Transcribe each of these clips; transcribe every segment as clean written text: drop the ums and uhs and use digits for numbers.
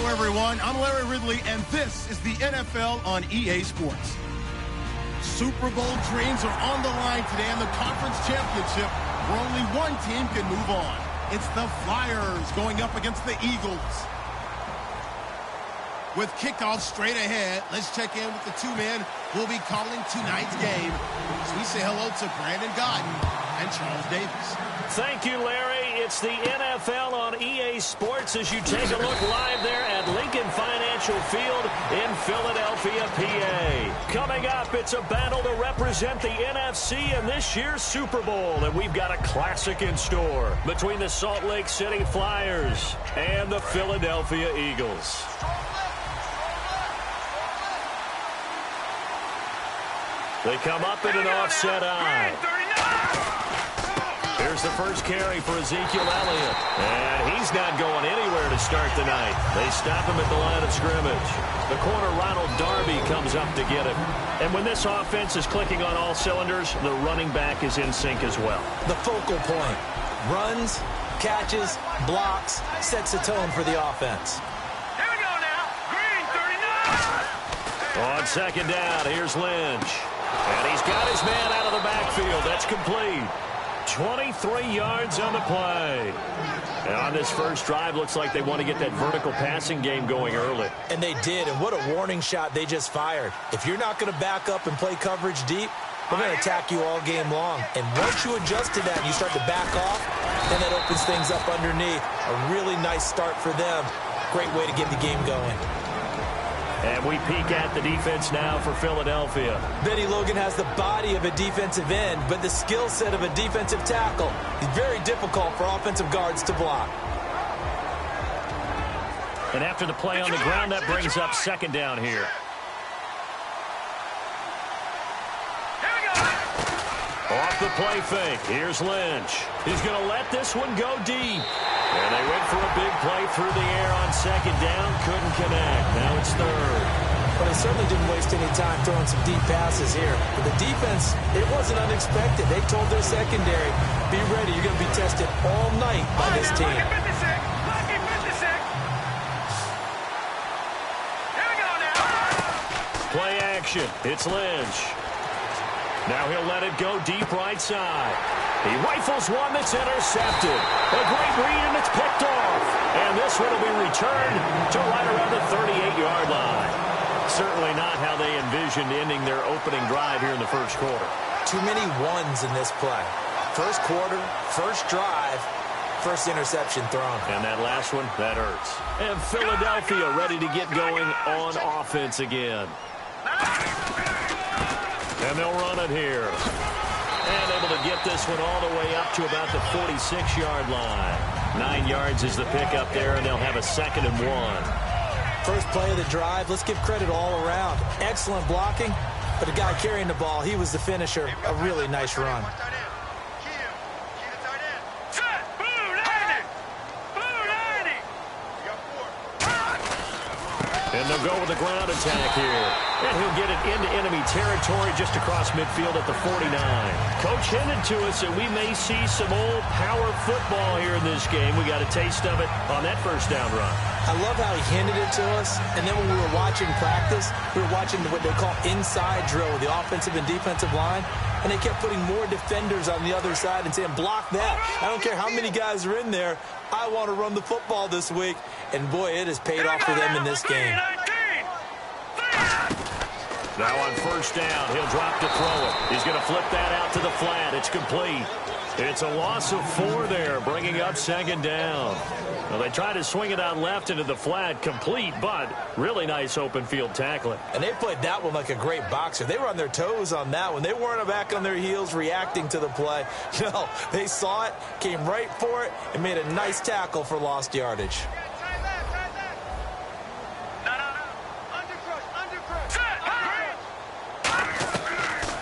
everyone. I'm Larry Ridley, and this is the NFL on EA Sports. Super Bowl dreams are on the line today in the conference championship, where only one team can move on. It's the Flyers going up against the Eagles. With kickoff straight ahead, let's check in with the two men who will be calling tonight's game. So we say hello to Brandon Godden and Charles Davis. Thank you, Larry. It's the NFL on EA Sports as you take a look live there at Lincoln Financial Field in Philadelphia, PA. Coming up, it's a battle to represent the NFC in this year's Super Bowl, and we've got a classic in store between the Salt Lake City Flyers and the Philadelphia Eagles. They come up in an offset eye. Here's the first carry for Ezekiel Elliott. And he's not going anywhere to start the night. They stop him at the line of scrimmage. The corner, Ronald Darby, comes up to get him. And when this offense is clicking on all cylinders, the running back is in sync as well. The focal point. Runs, catches, blocks, sets the tone for the offense. Here we go now. Green, 39. On second down, here's Lynch. And he's got his man out of the backfield. That's complete. 23 yards on the play. And on this first drive, looks like they want to get that vertical passing game going early. And they did, and what a warning shot they just fired. If you're not going to back up and play coverage deep, they're going to attack you all game long. And once you adjust to that and you start to back off, then that opens things up underneath. A really nice start for them. Great way to get the game going. And we peek at the defense now for Philadelphia. Benny Logan has the body of a defensive end, but the skill set of a defensive tackle. It's very difficult for offensive guards to block. And after the play on the ground, that brings up second down here. Off the play fake. Here's Lynch. He's going to let this one go deep. And they went for a big play through the air on second down. Couldn't connect. Now it's third. But they certainly didn't waste any time throwing some deep passes here. But the defense, it wasn't unexpected. They told their secondary, be ready. You're going to be tested all night by this team. Here we go now. Play action. It's Lynch. Now he'll let it go deep right side. He rifles one that's intercepted. A great read, and it's picked off. And this one will be returned to right around the 38-yard line. Certainly not how they envisioned ending their opening drive here in the first quarter. Too many ones in this play. First quarter, first drive, first interception thrown. And that last one, that hurts. And Philadelphia ready to get going on offense again. And they'll run it here. And able to get this one all the way up to about the 46-yard line. 9 yards is the pickup there, and they'll have a 2nd and 1. First play of the drive, let's give credit all around. Excellent blocking, but the guy carrying the ball, he was the finisher. A really nice run. And they'll go with the ground attack here. And he'll get it into enemy territory just across midfield at the 49. Coach hinted to us that we may see some old power football here in this game. We got a taste of it on that first down run. I love how he hinted it to us. And then when we were watching practice, we were watching what they call inside drill with the offensive and defensive line. And they kept putting more defenders on the other side and saying, block that. I don't care how many guys are in there. I want to run the football this week. And, boy, it has paid off for them in this game. Now on first down, he'll drop to throw it. He's going to flip that out to the flat. It's complete. It's a loss of 4 there, bringing up second down. Well, they try to swing it out left into the flat, complete, but really nice open field tackling. And they played that one like a great boxer. They were on their toes on that one. They weren't back on their heels reacting to the play. No, they saw it, came right for it, and made a nice tackle for lost yardage.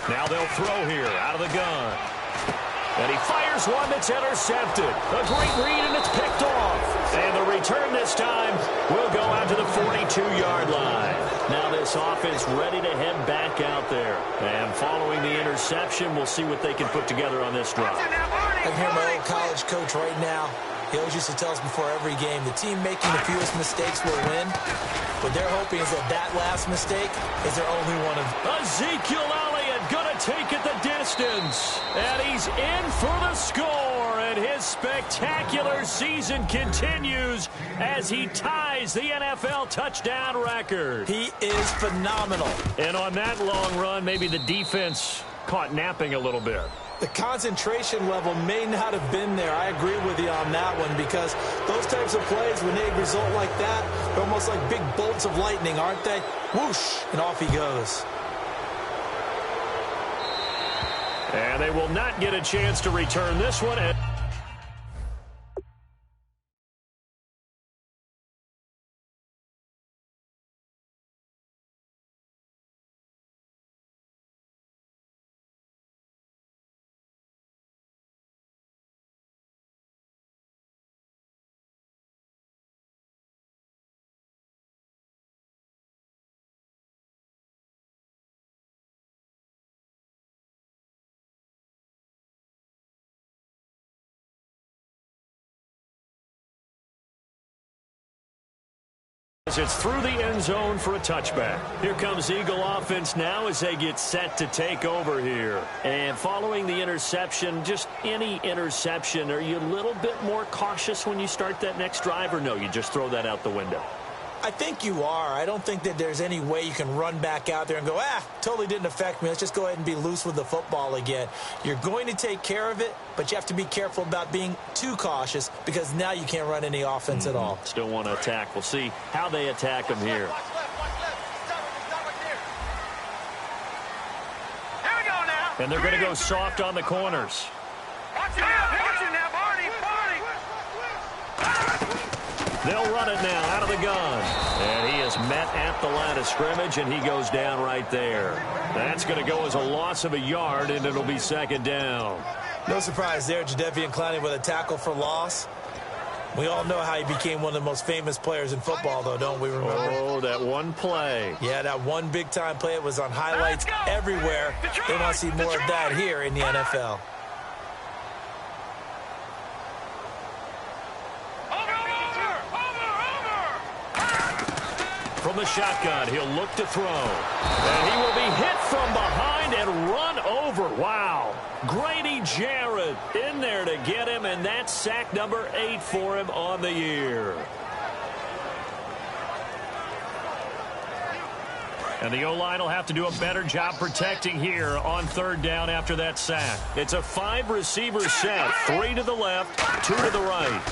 Now they'll throw here out of the gun. And he fires one that's intercepted. A great read, and it's picked off. And the return this time will go out to the 42-yard line. Now this offense ready to head back out there. And following the interception, we'll see what they can put together on this drive. I can hear my old college coach right now. He always used to tell us before every game, the team making the fewest mistakes will win. What they're hoping is that last mistake is their only one of Ezekiel Elliott gonna take it the distance. And he's in for the score. And his spectacular season continues as he ties the NFL touchdown record. He is phenomenal. And on that long run, maybe the defense caught napping a little bit. The concentration level may not have been there. I agree with you on that one, because those types of plays, when they result like that, they're almost like big bolts of lightning, aren't they? Whoosh, and off he goes. And they will not get a chance to return this one. It's through the end zone for a touchback. Here comes Eagle offense now as they get set to take over here. And following the interception, just any interception, are you a little bit more cautious when you start that next drive, or no, you just throw that out the window? I think you are. I don't think that there's any way you can run back out there and go, totally didn't affect me. Let's just go ahead and be loose with the football again. You're going to take care of it, but you have to be careful about being too cautious, because now you can't run any offense at all. Still want to attack. We'll see how they attack him here. Here we go now. And they're going to go soft on the corners. Watch it now, Barney. They'll run it now out of the gun. And he is met at the line of scrimmage, and he goes down right there. That's going to go as a loss of a yard, and it'll be second down. No surprise there, Jadeveon Clowney with a tackle for loss. We all know how he became one of the most famous players in football, though, don't we remember? Oh, that one play. Yeah, that one big-time play. It was on highlights everywhere. They want to see more of that here in the NFL. From the shotgun, he'll look to throw. And he will be hit from behind and run over. Wow. Grady Jarrett in there to get him, and that's sack number 8 for him on the year. And the O-line will have to do a better job protecting here on third down after that sack. It's a 5-receiver set, 3 to the left, 2 to the right.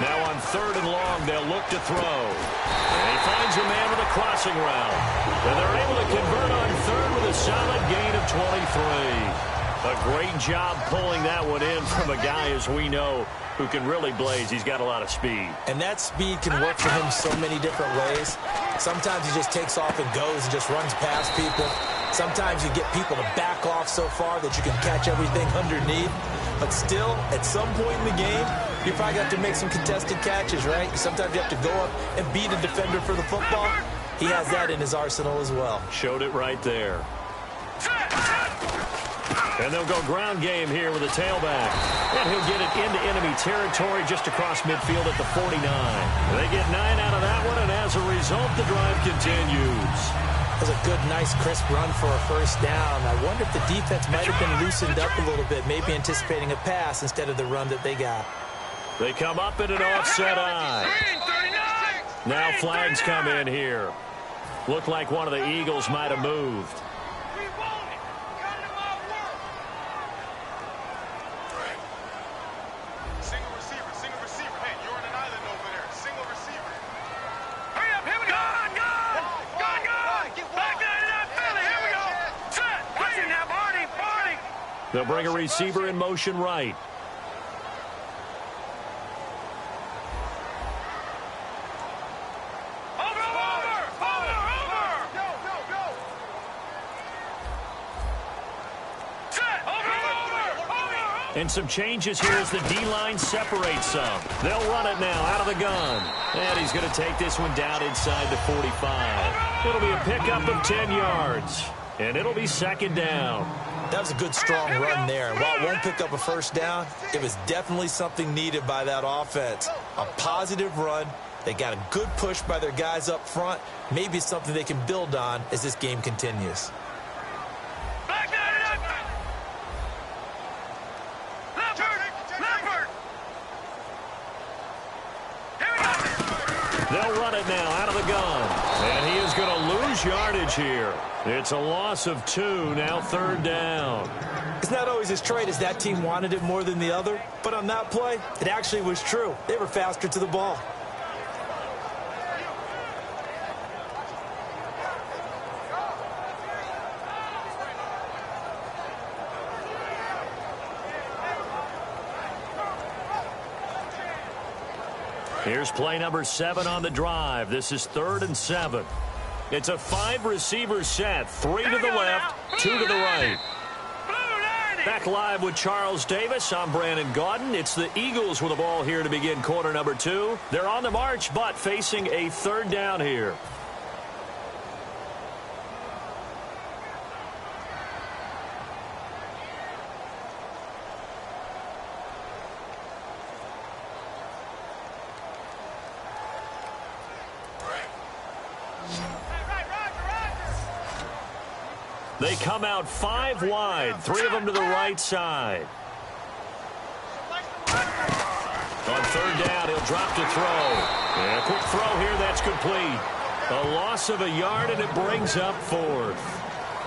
Now on third and long, they'll look to throw. And he finds a man with a crossing route. And they're able to convert on third with a solid gain of 23. A great job pulling that one in from a guy, as we know, who can really blaze. He's got a lot of speed. And that speed can work for him so many different ways. Sometimes he just takes off and goes and just runs past people. Sometimes you get people to back off so far that you can catch everything underneath. But still, at some point in the game, you probably have to make some contested catches, right? Sometimes you have to go up and beat a defender for the football. He has that in his arsenal as well. Showed it right there. And they'll go ground game here with a tailback. And he'll get it into enemy territory just across midfield at the 49. They get 9 out of that one, and as a result, the drive continues. That was a good, nice, crisp run for a first down. I wonder if the defense might have been loosened up a little bit, maybe anticipating a pass instead of the run that they got. They come up in an offset eye. Now flags come in here. Looked like one of the Eagles might have moved. Single receiver. Hey, you're on an island over there. Single receiver. Hurry up, here we go. Go. Back there to that Philly. Here we go. Set. Watch it now, Barney. They'll bring a receiver in motion right. And some changes here as the D-line separates some. They'll run it now out of the gun. And he's going to take this one down inside the 45. It'll be a pickup of 10 yards. And it'll be second down. That was a good, strong run there. And while it won't pick up a first down, it was definitely something needed by that offense. A positive run. They got a good push by their guys up front. Maybe something they can build on as this game continues. They'll run it now out of the gun. And he is going to lose yardage here. It's a loss of 2, now third down. It's not always as straight as that team wanted it more than the other, but on that play, it actually was true. They were faster to the ball. Here's play number 7 on the drive. This is 3rd and 7. It's a 5-receiver set. 3 to the left, 2 to the right. Back live with Charles Davis. I'm Brandon Gaudin. It's the Eagles with the ball here to begin quarter number 2. They're on the march, but facing a third down here. They come out 5 wide, 3 of them to the right side. On third down, he'll drop to throw. And a quick throw here, that's complete. A loss of a yard, and it brings up 4th.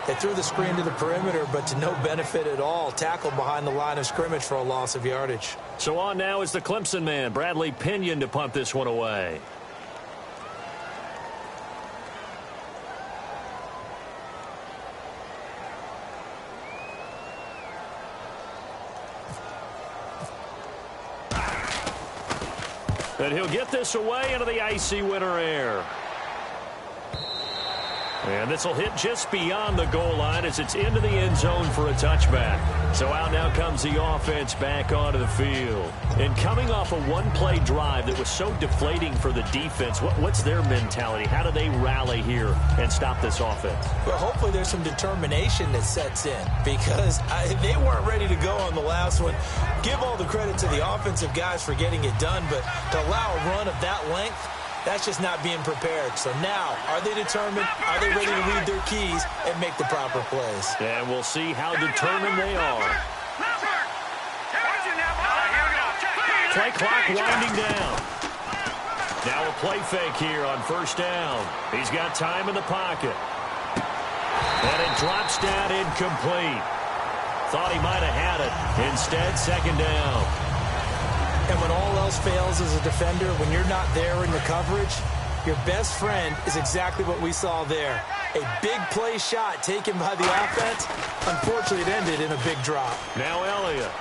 They threw the screen to the perimeter, but to no benefit at all. Tackled behind the line of scrimmage for a loss of yardage. So on now is the Clemson man, Bradley Pinion, to punt this one away. And he'll get this away into the icy winter air. And this will hit just beyond the goal line as it's into the end zone for a touchback. So out now comes the offense back onto the field. And coming off a one-play drive that was so deflating for the defense, what's their mentality? How do they rally here and stop this offense? Well, hopefully there's some determination that sets in because they weren't ready to go on the last one. Give all the credit to the offensive guys for getting it done, but to allow a run of that length, that's just not being prepared. So now, are they determined? Are they ready to read their keys and make the proper plays? And we'll see how determined they are. Play clock winding down. Now a play fake here on first down. He's got time in the pocket. And it drops down incomplete. Thought he might have had it. Instead, second down. And when all else fails as a defender, when you're not there in the coverage, your best friend is exactly what we saw there. A big play shot taken by the offense. Unfortunately, it ended in a big drop. Now Elliott.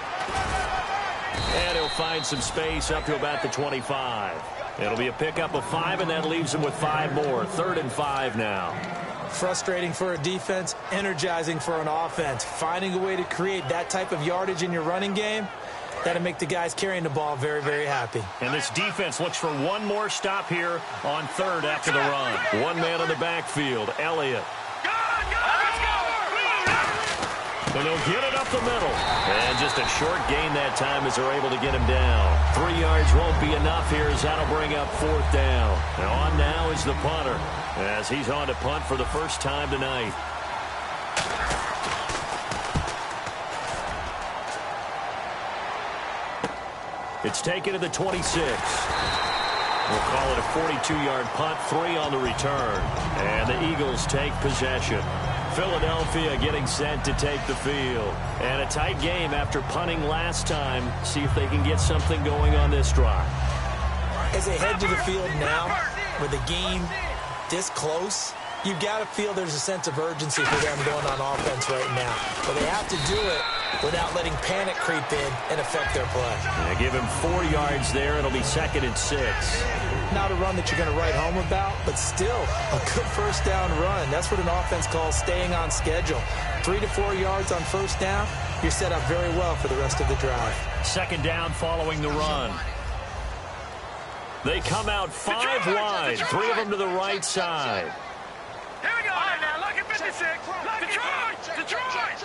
And he'll find some space up to about the 25. It'll be a pickup of 5, and that leaves him with 5 more. 3rd and 5 now. Frustrating for a defense, energizing for an offense. Finding a way to create that type of yardage in your running game, that'll make the guys carrying the ball very, very happy. And this defense looks for one more stop here on 3rd after the run. One man on the backfield, Elliott. And they'll get it up the middle. And just a short gain that time as they're able to get him down. 3 yards won't be enough here as that'll bring up 4th down. And on now is the punter as he's on to punt for the first time tonight. It's taken to the 26. We'll call it a 42-yard punt, 3 on the return. And the Eagles take possession. Philadelphia getting set to take the field. And a tight game after punting last time. See if they can get something going on this drive. As they head to the field now, with the game this close, you've got to feel there's a sense of urgency for them going on offense right now. But they have to do it without letting panic creep in and affect their play. They give him 4 yards there. It'll be 2nd and 6. Not a run that you're going to write home about, but still a good first down run. That's what an offense calls staying on schedule. 3 to 4 yards on first down, you're set up very well for the rest of the drive. 2nd down following the run. They come out 5 wide, 3 of them to the right side. Here we go. All right, now look at 56. Detroit! Detroit!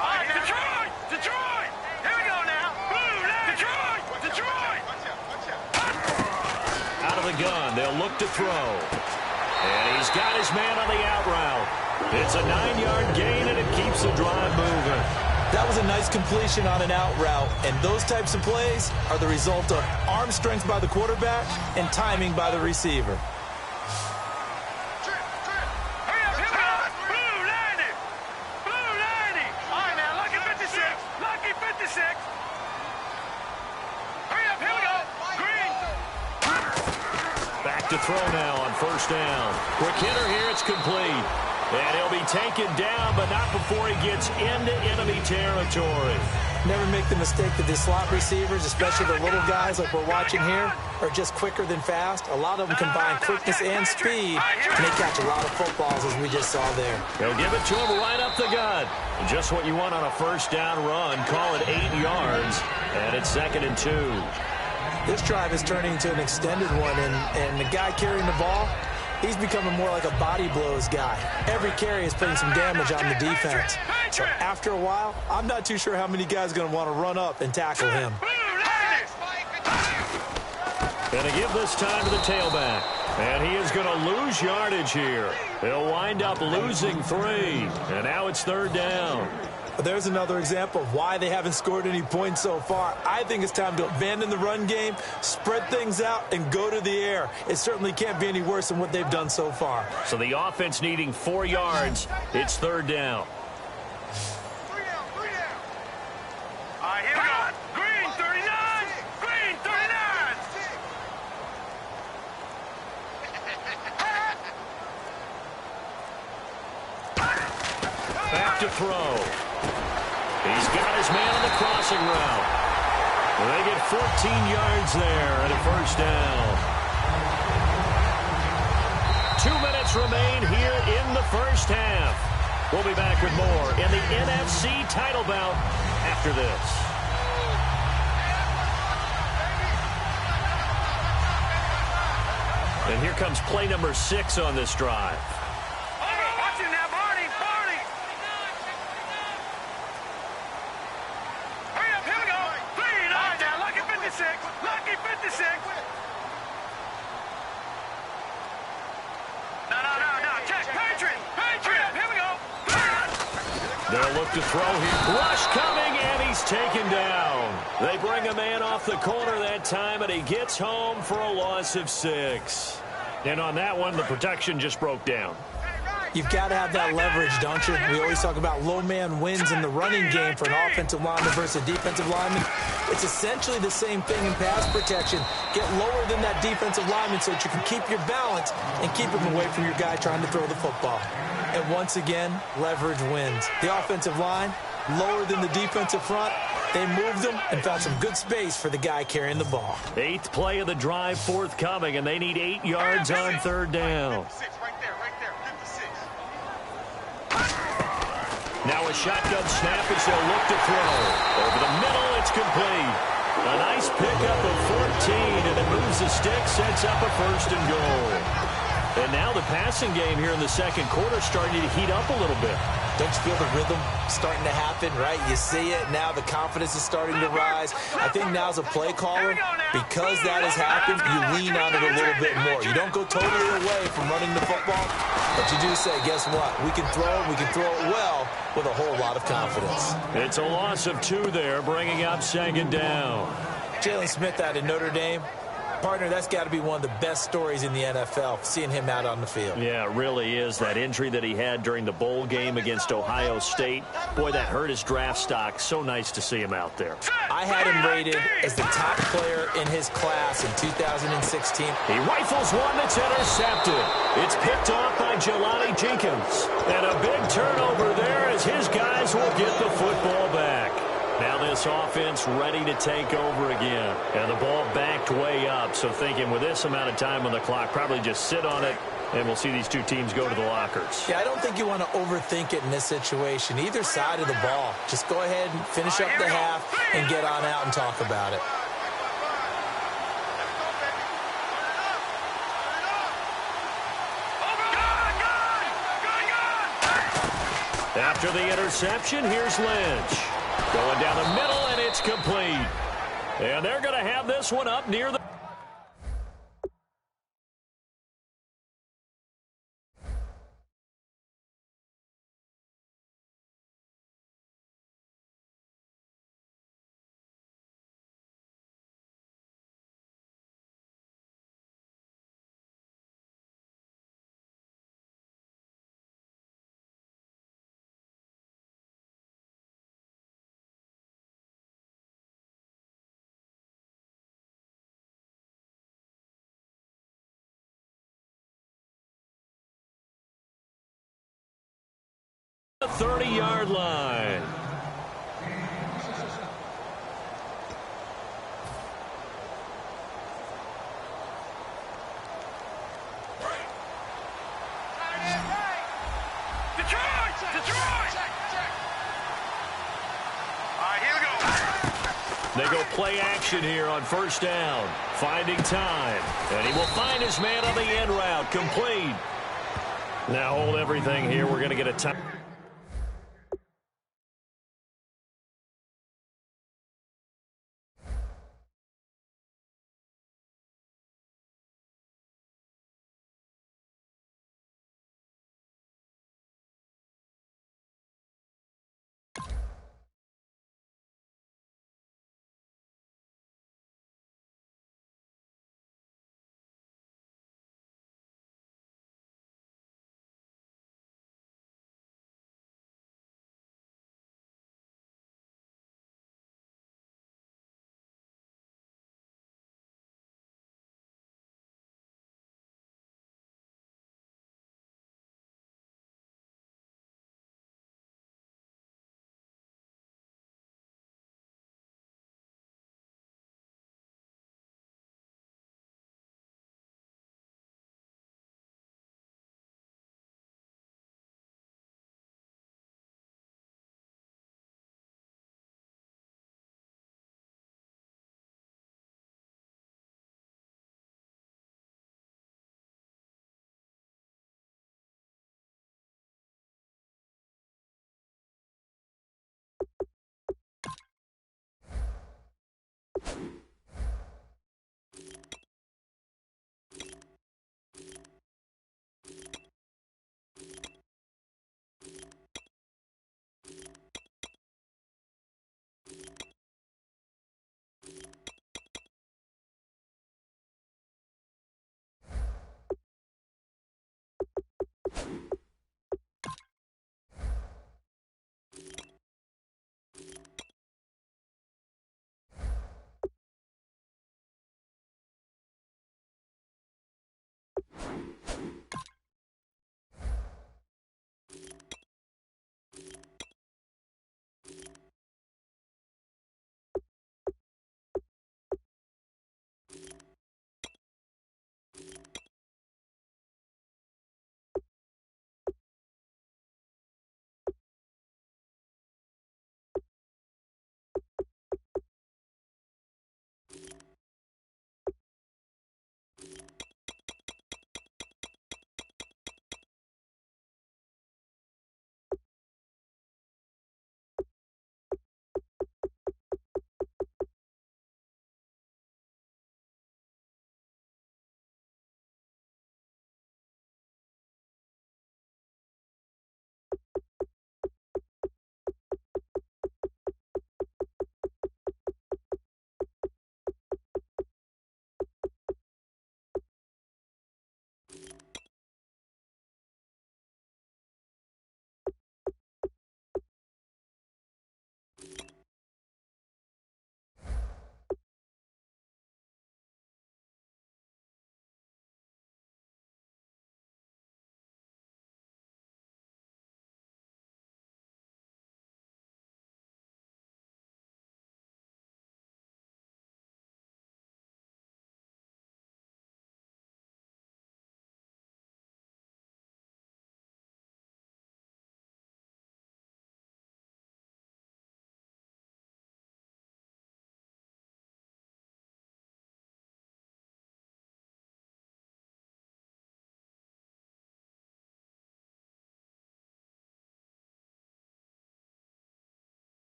All right, Detroit! Detroit! Here we go now. Blue line! Detroit! Detroit! Out of the gun, they'll look to throw. And he's got his man on the out route. It's a 9-yard gain, and it keeps the drive moving. That was a nice completion on an out route, and those types of plays are the result of arm strength by the quarterback and timing by the receiver. Hurry up, here we go. Blue 90. Blue 90. All right, now, lucky 56. Lucky 56. Hurry up, here we go. Green. Back to throw now on first down. Quick hitter here, it's complete. And he'll be taken down, but not before he gets into enemy territory. Never make the mistake that the slot receivers, especially the little guys like we're watching here, are just quicker than fast. A lot of them combine quickness and speed, and they catch a lot of footballs, as we just saw there. They'll give it to him right up the gut. Just what you want on a first down run. Call it 8 yards, and it's 2nd and 2. This drive is turning into an extended one, and the guy carrying the ball, he's becoming more like a body blows guy. Every carry is putting some damage on the defense. So after a while, I'm not too sure how many guys are going to want to run up and tackle him. Going to give this time to the tailback. And he is going to lose yardage here. He'll wind up losing 3. And now it's 3rd down. There's another example of why they haven't scored any points so far. I think it's time to abandon the run game, spread things out, and go to the air. It certainly can't be any worse than what they've done so far. So the offense needing 4 yards. It's 3rd down. 3 down. All right, here we go. Green 39. Green 39. Back to throw. He's got his man on the crossing route. They get 14 yards there and a first down. 2 minutes remain here in the first half. We'll be back with more in the NFC title bout after this. And here comes play number 6 on this drive. Watch it now, Barney. Hurry up, here we go. Green, all right now, lucky 56. Lucky 56. No. Check, Patriot, here we go. They'll look to throw here. Rush coming, and he's taken down. They bring a man off the corner that time, and he gets home for a loss of 6. And on that one, the protection just broke down. You've got to have that leverage, don't you? We always talk about low man wins in the running game for an offensive lineman versus a defensive lineman. It's essentially the same thing in pass protection. Get lower than that defensive lineman so that you can keep your balance and keep him away from your guy trying to throw the football. And once again, leverage wins. The offensive line, lower than the defensive front. They moved them and found some good space for the guy carrying the ball. 8th play of the drive forthcoming, and they need 8 yards on 3rd down. Right there, 56. Now a shotgun snap as they'll look to throw. Over the middle, it's complete. A nice pickup of 14, and it moves the stick, sets up a 1st and goal. And now the passing game here in the second quarter starting to heat up a little bit. Don't you feel the rhythm starting to happen, right? You see it now. The confidence is starting to rise. I think now as a play caller, because that has happened, you lean on it a little bit more. You don't go totally away from running the football, but you do say, guess what? We can throw it well with a whole lot of confidence. It's a loss of 2 there, bringing up 2nd down. Jalen Smith out of Notre Dame. Partner, that's got to be one of the best stories in the NFL, seeing him out on the field. Yeah, it really is. That injury that he had during the bowl game against Ohio State, boy, that hurt his draft stock. So nice to see him out there. I had him rated as the top player in his class in 2016. He rifles one that's intercepted. It's picked off by Jelani Jenkins. And a big turnover there as his guys will get the football back. Now this offense ready to take over again. And the ball backed way up, so thinking with this amount of time on the clock, probably just sit on it, and we'll see these two teams go to the lockers. Yeah, I don't think you want to overthink it in this situation. Either side of the ball. Just go ahead and finish up the half and get on out and talk about it. After the interception, here's Lynch. Going down the middle, and it's complete. And they're going to have this one up near the... The 30-yard line. Detroit! Detroit! All right, here we go. They go play action here on first down. Finding time. And he will find his man on the end route. Complete. Now hold everything here. We're going to get a time.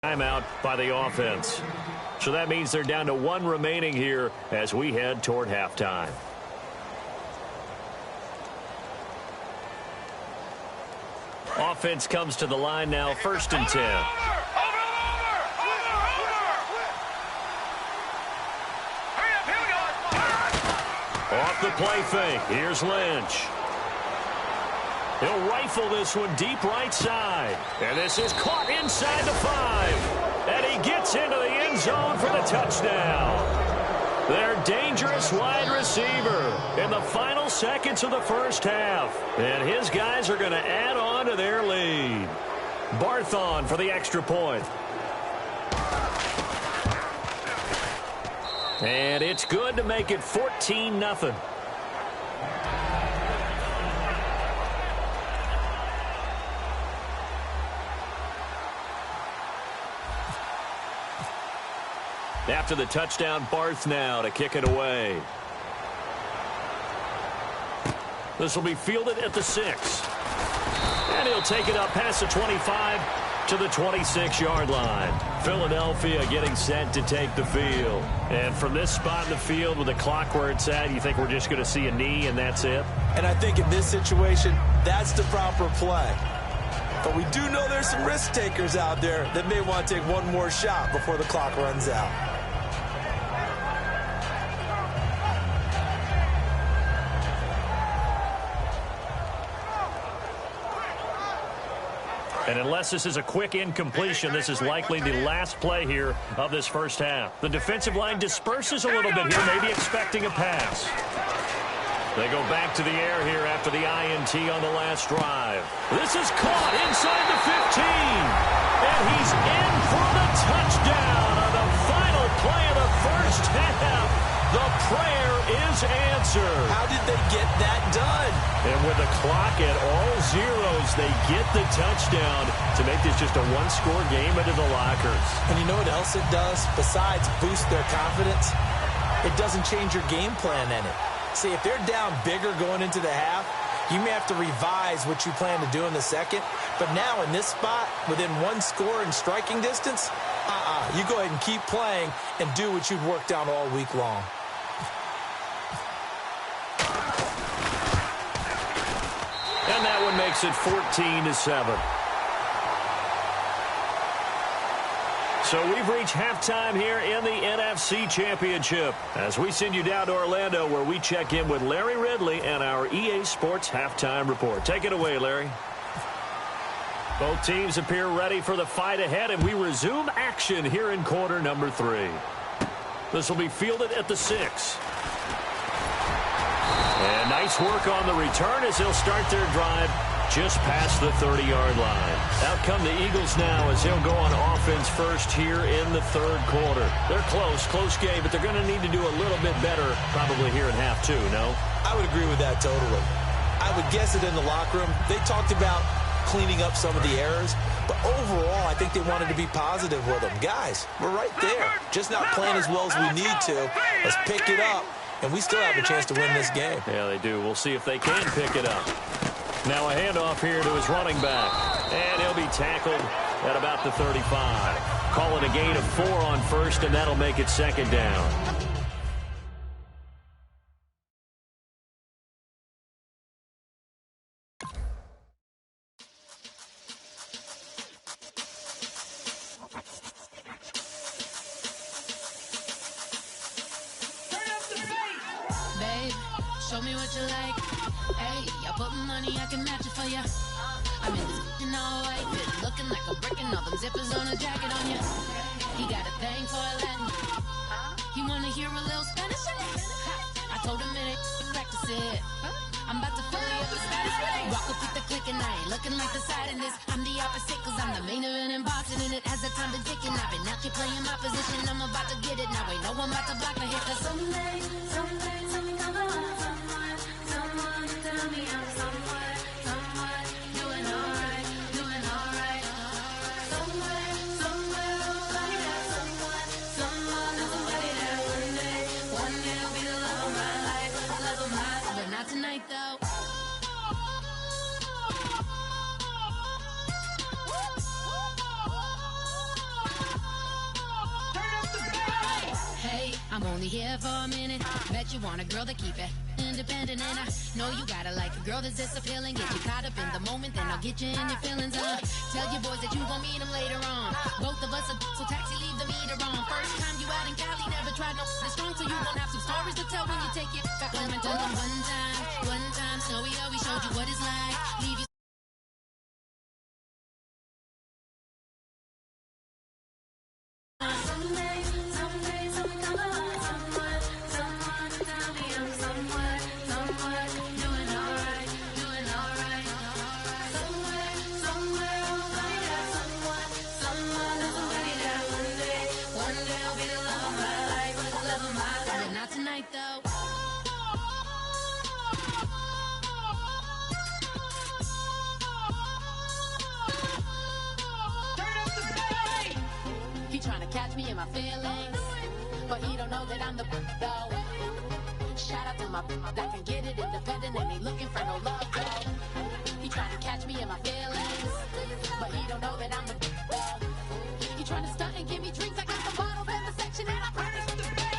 Timeout by the offense. So that means they're down to 1 remaining here as we head toward halftime. Offense comes to the line now, 1st and 10. Off the play fake. Here's Lynch. He'll rifle this one deep right side. And this is caught inside the 5. And he gets into the end zone for the touchdown. Their dangerous wide receiver in the final seconds of the first half. And his guys are going to add on to their lead. Barthon for the extra point. And it's good to make it 14-0. After the touchdown, Barth now to kick it away. This will be fielded at the 6. And he'll take it up past the 25 to the 26-yard line. Philadelphia getting set to take the field. And from this spot in the field with the clock where it's at, you think we're just going to see a knee and that's it? And I think in this situation, that's the proper play. But we do know there's some risk takers out there that may want to take one more shot before the clock runs out. And unless this is a quick incompletion, this is likely the last play here of this first half. The defensive line disperses a little bit here, maybe expecting a pass. They go back to the air here after the INT on the last drive. This is caught inside the 15. And he's in for the touchdown on the final play of the first half. The prayer is answered. How did they get that done? And with the clock at all zeros, they get the touchdown to make this just a one-score game into the lockers. And you know what else it does? Besides boost their confidence, it doesn't change your game plan in it. See, if they're down bigger going into the half, you may have to revise what you plan to do in the second. But now in this spot, within one score and striking distance, you go ahead and keep playing and do what you've worked on all week long. And that one makes it 14-7. So we've reached halftime here in the NFC Championship as we send you down to Orlando where we check in with Larry Ridley and our EA Sports Halftime Report. Take it away, Larry. Both teams appear ready for the fight ahead, and we resume action here in quarter number 3. This will be fielded at the 6. And nice work on the return as they'll start their drive just past the 30-yard line. Out come the Eagles now as they'll go on offense first here in the third quarter. They're close game, but they're going to need to do a little bit better probably here in half 2, no? I would agree with that totally. I would guess that in the locker room, they talked about cleaning up some of the errors, but overall, I think they wanted to be positive with them. Guys, we're right there. Just not playing as well as we need to. Let's pick it up, and we still have a chance to win this game. Yeah, they do. We'll see if they can pick it up. Now a handoff here to his running back. And he'll be tackled at about the 35. Call it a gain of 4 on first, and that'll make it second down. Babe, show me what you like. Hey, I put money, I can match it for ya. I'm in this all white, looking like a brick and all them zippers on a jacket on ya. He got a thing for a Latin. He wanna hear a little Spanish? I told him it ain't practice it. I'm about to fully up the status. Rock up with the click and I ain't looking like the side in this. I'm the opposite cause I'm the main event in boxing and it has the time been ticking. I've been out here playing my position, I'm about to get it. Now ain't no one about to block the hit cause someday something come along. Someone tell me I'm someone doing alright. Somewhere, somebody that someone is somebody that one day will be the love of my life, but not tonight though. I'm only here for a minute. Bet you want a girl to keep it independent, and I know you gotta like a girl that's this appealing. Get you caught up in the moment, then I'll get you in your feelings. Tell your boys that you gon' meet them later on. Both of us are so taxi, leave the meter on. First time you out in Cali, never tried no this strong, so you gon' have some stories to tell when you take it back home and tell them one time, Snowy always showed you what it's like. Leave you. Catch me in my feelings, but he don't know that I'm the though. Shout out to my that can get it independent and ain't looking for no love though. He trying to catch me in my feelings, but he don't know that I'm the though. He trying to stunt and give me drinks. I got the bottles in the section and I promise to pay.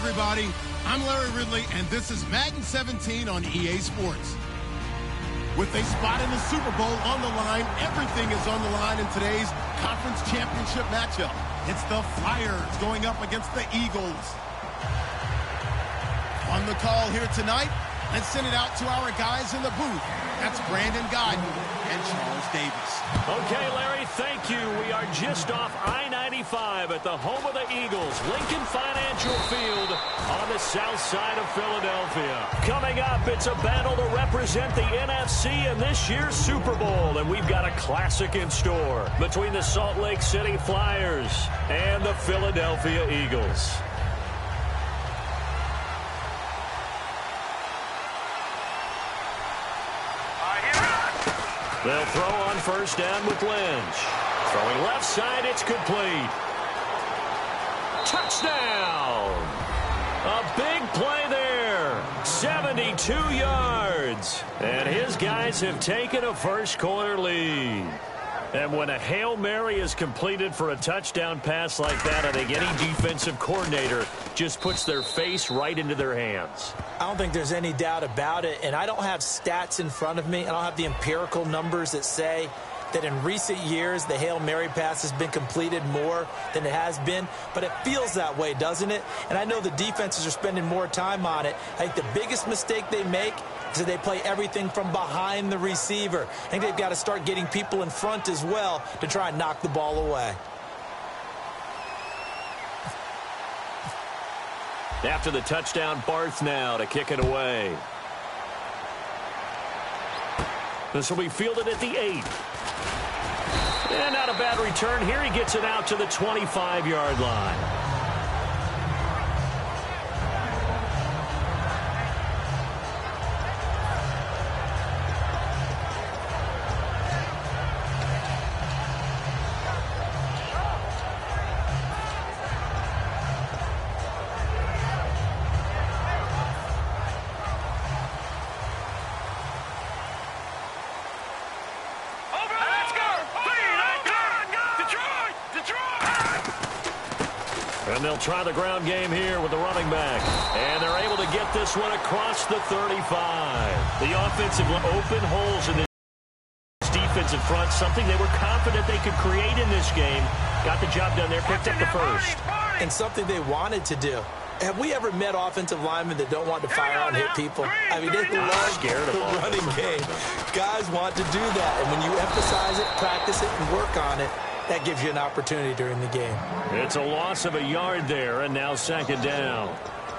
Everybody, I'm Larry Ridley, and this is Mgaines8's on EA Sports. With a spot in the Super Bowl on the line, everything is on the line in today's conference championship matchup. It's the Flyers going up against the Eagles. On the call here tonight, let's send it out to our guys in the booth. That's Brandon Guyton and Charles Davis. Okay, Larry, thank you. We are just off I-95 at the home of the Eagles, Lincoln Financial Field on the south side of Philadelphia. Coming up, it's a battle to represent the NFC in this year's Super Bowl, and we've got a classic in store between the Salt Lake City Flyers and the Philadelphia Eagles. They'll throw on first down with Lynch. Throwing left side, it's complete. Touchdown! A big play there. 72 yards. And his guys have taken a first-quarter lead. And when a Hail Mary is completed for a touchdown pass like that, I think any defensive coordinator just puts their face right into their hands. I don't think there's any doubt about it, and I don't have stats in front of me. I don't have the empirical numbers that say that in recent years the Hail Mary pass has been completed more than it has been, but it feels that way, doesn't it? And I know the defenses are spending more time on it. I think the biggest mistake they make is that they play everything from behind the receiver. I think they've got to start getting people in front as well to try and knock the ball away. After the touchdown, Barth now to kick it away. This will be fielded at the 8. And not a bad return here. He gets it out to the 25-yard line. And they'll try the ground game here with the running back. And they're able to get this one across the 35. The offensive open holes in this defensive front, something they were confident they could create in this game. Got the job done there, picked up the first. And something they wanted to do. Have we ever met offensive linemen that don't want to fire out and hit people? I mean, they love the running game. Guys want to do that. And when you emphasize it, practice it, and work on it, that gives you an opportunity during the game. It's a loss of a yard there, and now second down.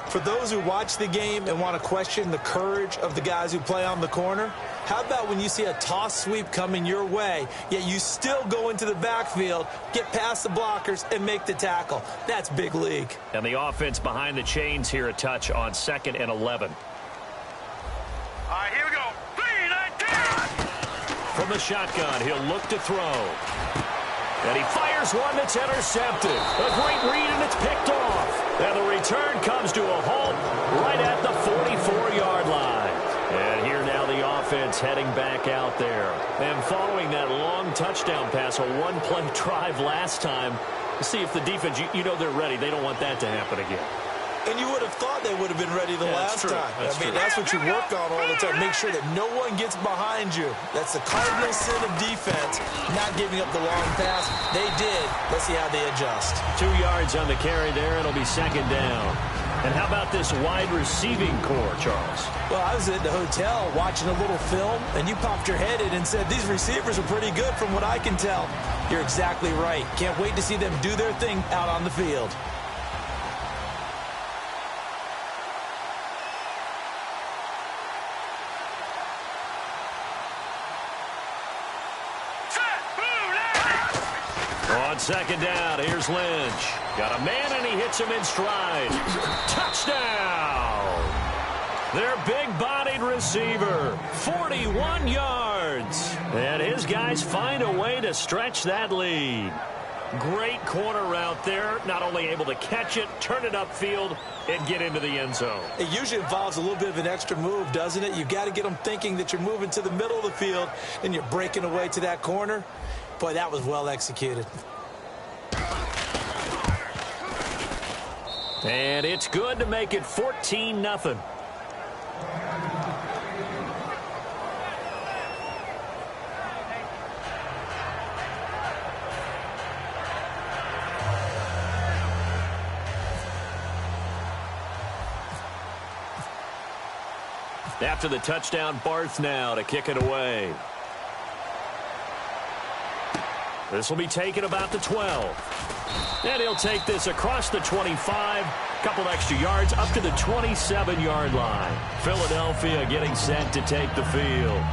For those who watch the game and want to question the courage of the guys who play on the corner, how about when you see a toss sweep coming your way, yet you still go into the backfield, get past the blockers, and make the tackle? That's big league. And the offense behind the chains here a touch on 2nd and 11. All right, here we go. 3-19. From the shotgun, he'll look to throw. And he fires one that's intercepted. A great read, and it's picked off. And the return comes to a halt right at the 44-yard line. And here now the offense heading back out there. And following that long touchdown pass, a one-play drive last time, see if the defense, you know they're ready. They don't want that to happen again. And you would have thought they would have been ready the last time. That's what you work on all the time. Make sure that no one gets behind you. That's the cardinal sin of defense, not giving up the long pass. They did. Let's see how they adjust. 2 yards on the carry there. It'll be second down. And how about this wide receiving core, Charles? Well, I was at the hotel watching a little film, and you popped your head in and said, these receivers are pretty good from what I can tell. You're exactly right. Can't wait to see them do their thing out on the field. On second down, here's Lynch. Got a man, and he hits him in stride. Touchdown! Their big-bodied receiver, 41 yards. And his guys find a way to stretch that lead. Great corner route there. Not only able to catch it, turn it upfield, and get into the end zone. It usually involves a little bit of an extra move, doesn't it? You've got to get them thinking that you're moving to the middle of the field, and you're breaking away to that corner. Boy, that was well executed. And it's good to make it 14-0. After the touchdown, Barth now to kick it away. This will be taken about the 12. And he'll take this across the 25. Couple extra yards up to the 27-yard line. Philadelphia getting set to take the field.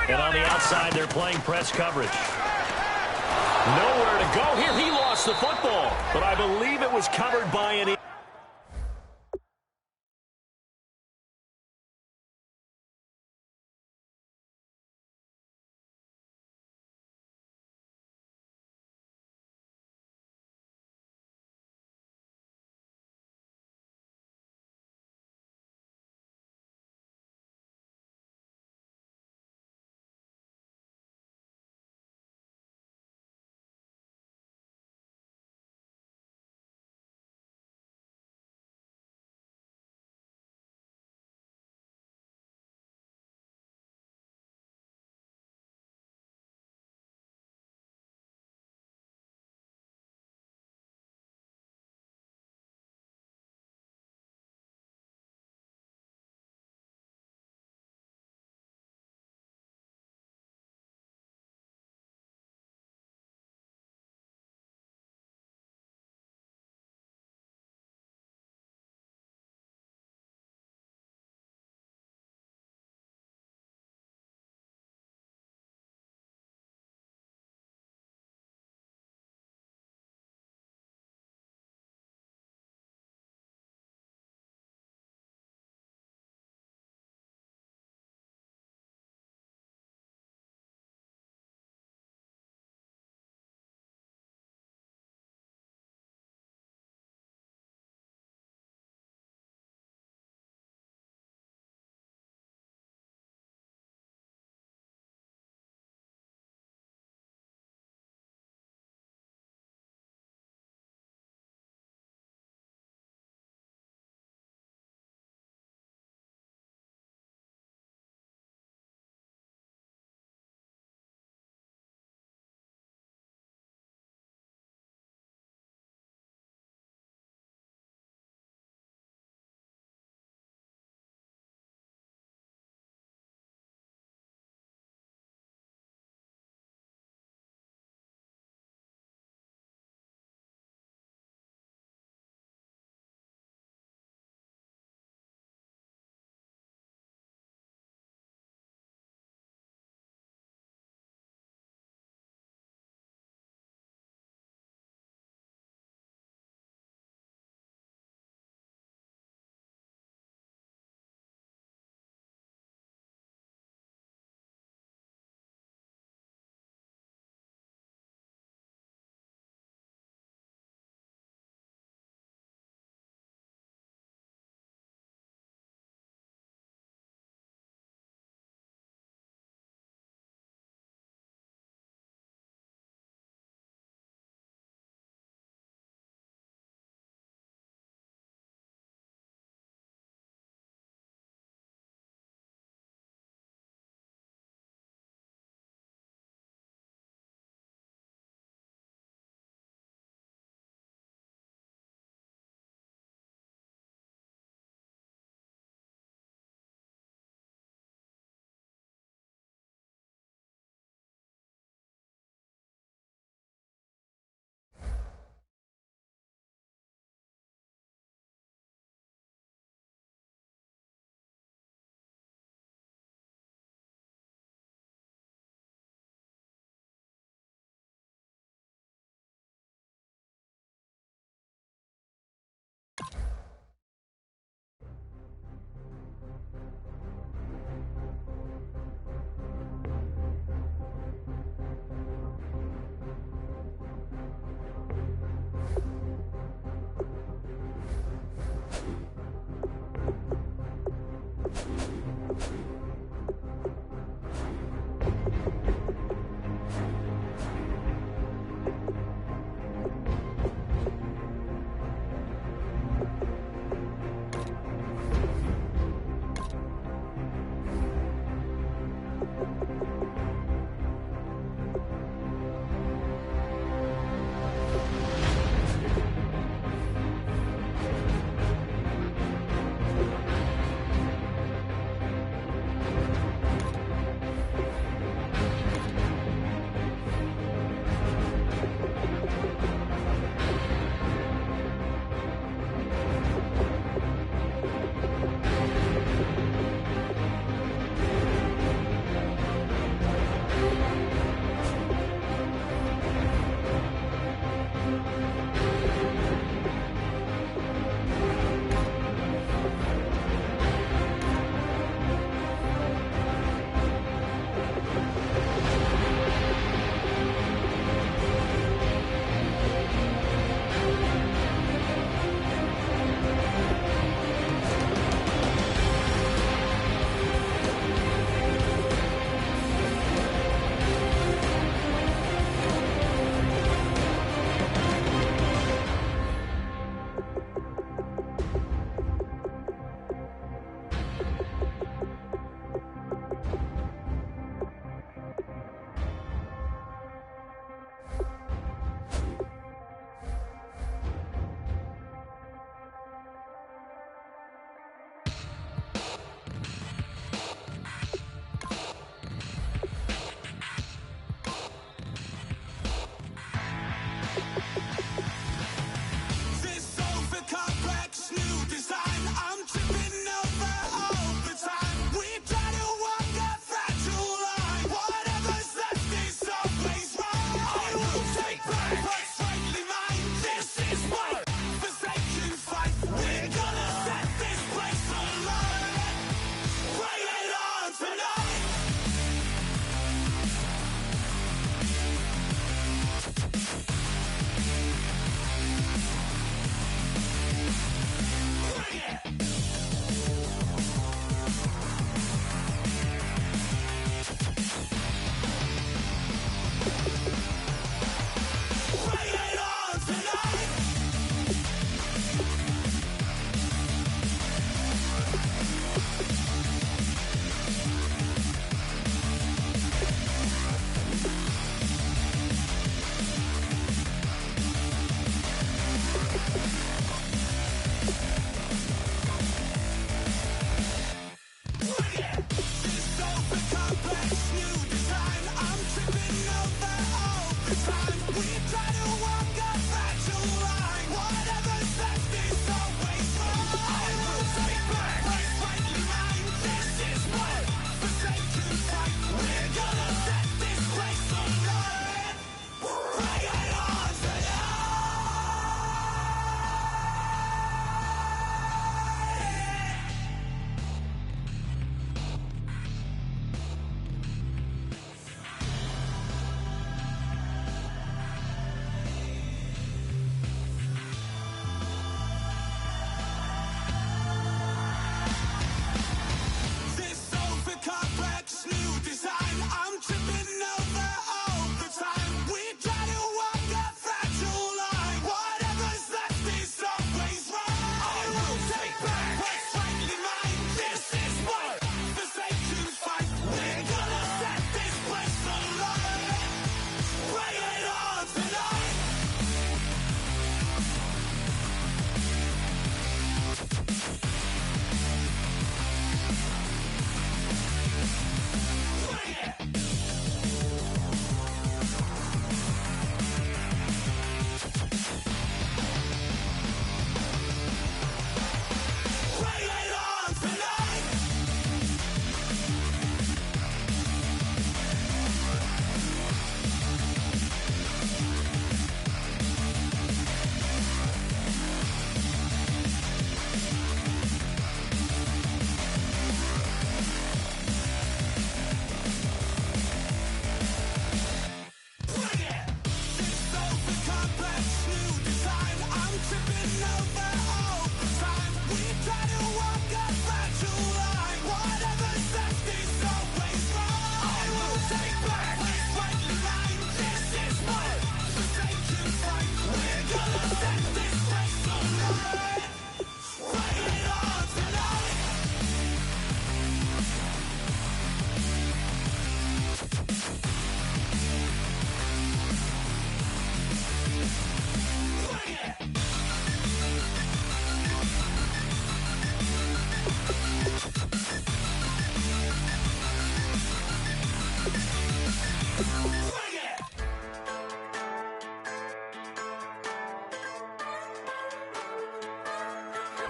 And on the outside, they're playing press coverage. Nowhere to go here. He lost the football, but I believe it was covered by an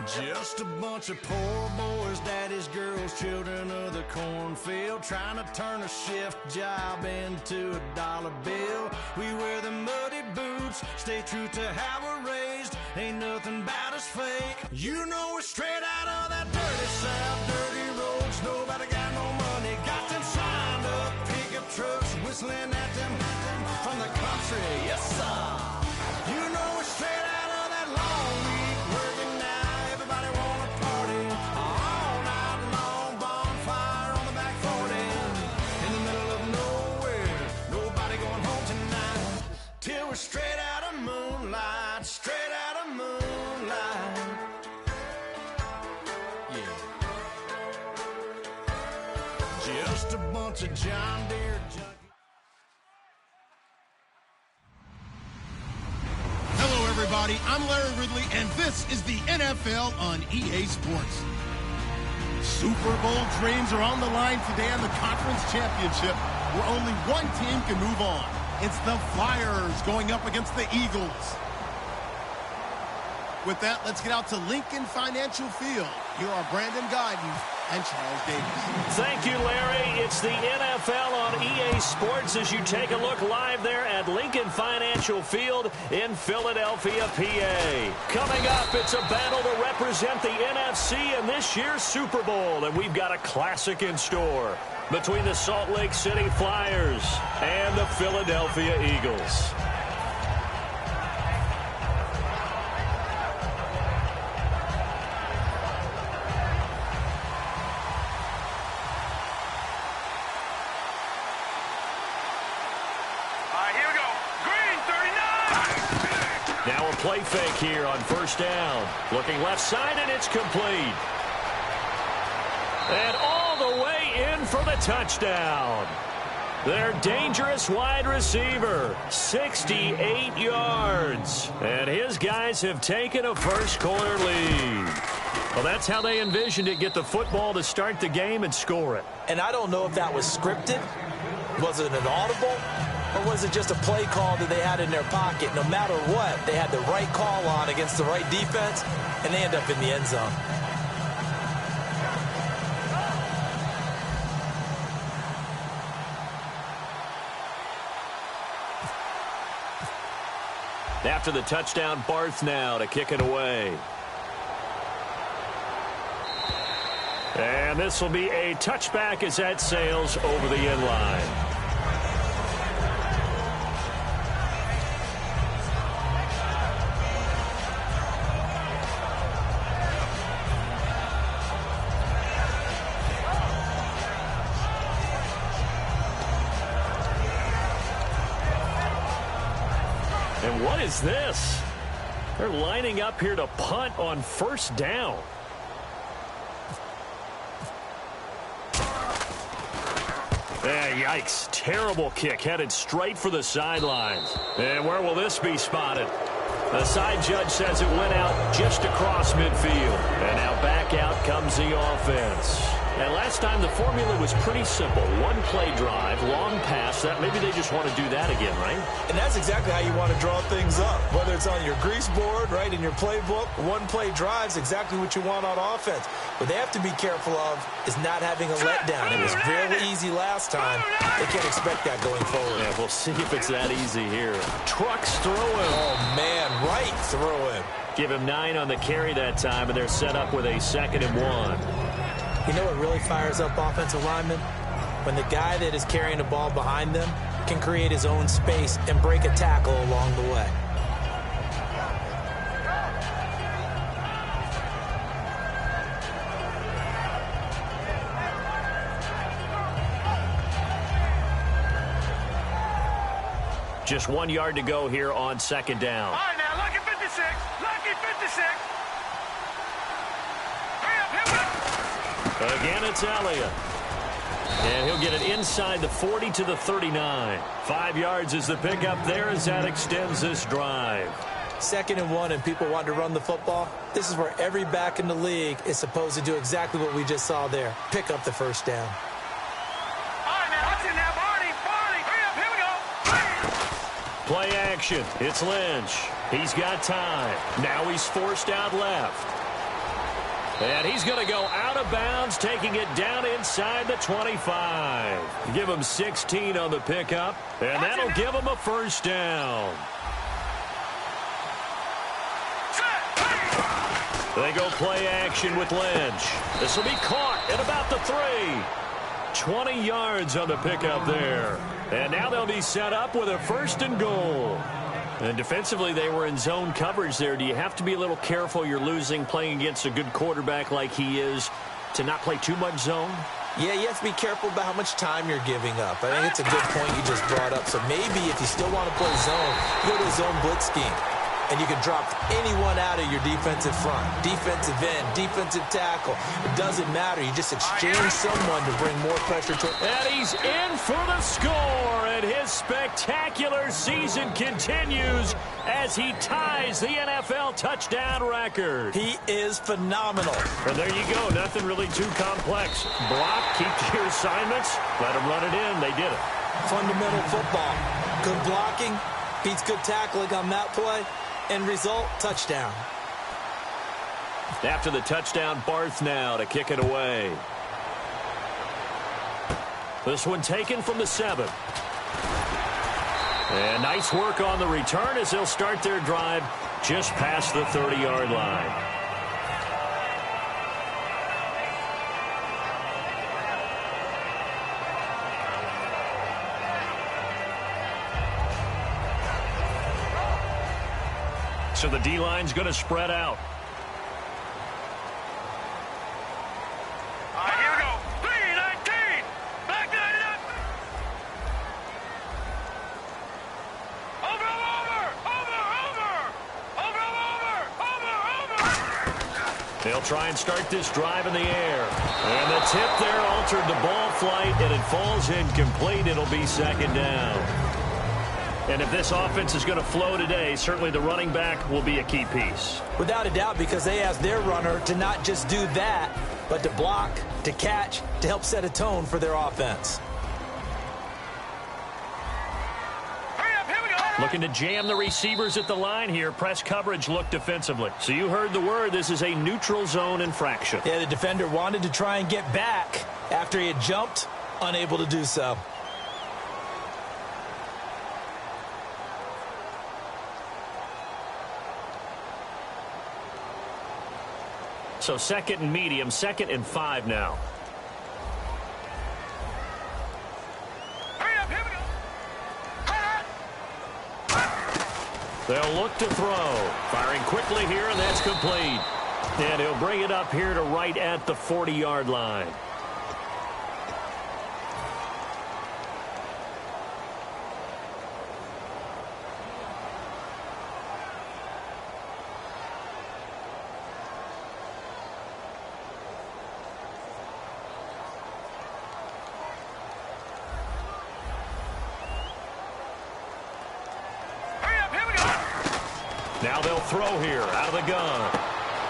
Just a bunch of poor boys, daddy's girls, children of the cornfield, trying to turn a shift job into a dollar bill. We wear the muddy boots, stay true to how we're raised. Ain't nothing about us fake. You know we're straight out of that dirty south, dirty roads. Nobody got no money, got them signed up pickup trucks, whistling at them from the country. Yes, sir. You know we're straight out of that long week working now. Everybody wanna party all night long. Bonfire on the back 40 in the middle of nowhere. Nobody going home tonight till we're straight out of moonlight. Straight out of moonlight. Yeah. Just a bunch of John Deere junkies. Hello, everybody. I'm Larry Ridley, and this is the NFL on EA Sports. Super Bowl dreams are on the line today in the conference championship, where only one team can move on. It's the Flyers going up against the Eagles. With that, let's get out to Lincoln Financial Field. Here are Brandon Guyton and Charles Davis. Thank you, Larry. It's the NFL on EA Sports as you take a look live there at Lincoln Financial Field in Philadelphia, PA. Coming up, it's a battle to represent the NFC in this year's Super Bowl, and we've got a classic in store between the Salt Lake City Flyers and the Philadelphia Eagles. Now a play fake here on first down. Looking left side, and it's complete. And all the way in for the touchdown. Their dangerous wide receiver, 68 yards. And his guys have taken a first-quarter lead. Well, that's how they envisioned it, get the football to start the game and score it. And I don't know if that was scripted. Was it an audible? Or was it just a play call that they had in their pocket? No matter what, they had the right call on against the right defense, and they end up in the end zone. After the touchdown, Barth now to kick it away. And this will be a touchback as that sails over the end line. And what is this? They're lining up here to punt on first down. Yikes. Terrible kick headed straight for the sidelines. And where will this be spotted? The side judge says it went out just across midfield. And now back out comes the offense. And last time the formula was pretty simple. One play drive, long pass. That maybe they just want to do that again, right? And that's exactly how you want to draw things up. Whether it's on your grease board, right, in your playbook, one play drive's exactly what you want on offense. What they have to be careful of is not having a letdown. It was very easy last time. They can't expect that going forward. Yeah, we'll see if it's that easy here. Trucks throw him. Oh, man, right through him. Give him 9 on the carry that time, and they're set up with a 2nd and 1. You know what really fires up offensive linemen? When the guy that is carrying the ball behind them can create his own space and break a tackle along the way. Just 1 yard to go here on 2nd down. All right, now, lucky 56. Lucky 56. Again, it's Elliott. And he'll get it inside the 40 to the 39. 5 yards is the pickup there as that extends this drive. 2nd and 1 and people want to run the football. This is where every back in the league is supposed to do exactly what we just saw there. Pick up the first down. All right, now, watch it now, Barney. Barney, hurry up, here we go. Play action. It's Lynch. He's got time. Now he's forced out left. And he's going to go out of bounds, taking it down inside the 25. Give him 16 on the pickup, and that'll give him a first down. They go play action with Lynch. This will be caught at about the 3. 20 yards on the pickup there. And now they'll be set up with a first and goal. And defensively, they were in zone coverage there. Do you have to be a little careful? You're losing playing against a good quarterback like he is to not play too much zone? Yeah, you have to be careful about how much time you're giving up. I think it's a good point you just brought up. So maybe if you still want to play zone, you go to a zone blitz scheme. And you can drop anyone out of your defensive front. Defensive end, defensive tackle. It doesn't matter. You just exchange someone to bring more pressure to. And he's in for the score. And his spectacular season continues as he ties the NFL touchdown record. He is phenomenal. And there you go. Nothing really too complex. Block, keep to your assignments. Let them run it in. They did it. Fundamental football. Good blocking. Beats good tackling on that play. End result, touchdown. After the touchdown, Barth now to kick it away. This one taken from the 7. And nice work on the return as they'll start their drive just past the 30-yard line. So the D-line's going to spread out. All right, here we go. 3-19. Back 99. Over. They'll try and start this drive in the air. And the tip there altered the ball flight, and it falls incomplete. It'll be second down. And if this offense is going to flow today, certainly the running back will be a key piece. Without a doubt, because they ask their runner to not just do that, but to block, to catch, to help set a tone for their offense. Looking to jam the receivers at the line here. Press coverage look defensively. So you heard the word. This is a neutral zone infraction. Yeah, the defender wanted to try and get back after he had jumped, unable to do so. So second and medium, 2nd and 5 now. They'll look to throw. Firing quickly here, and that's complete. And he'll bring it up here to right at the 40-yard line. Now they'll throw here out of the gun.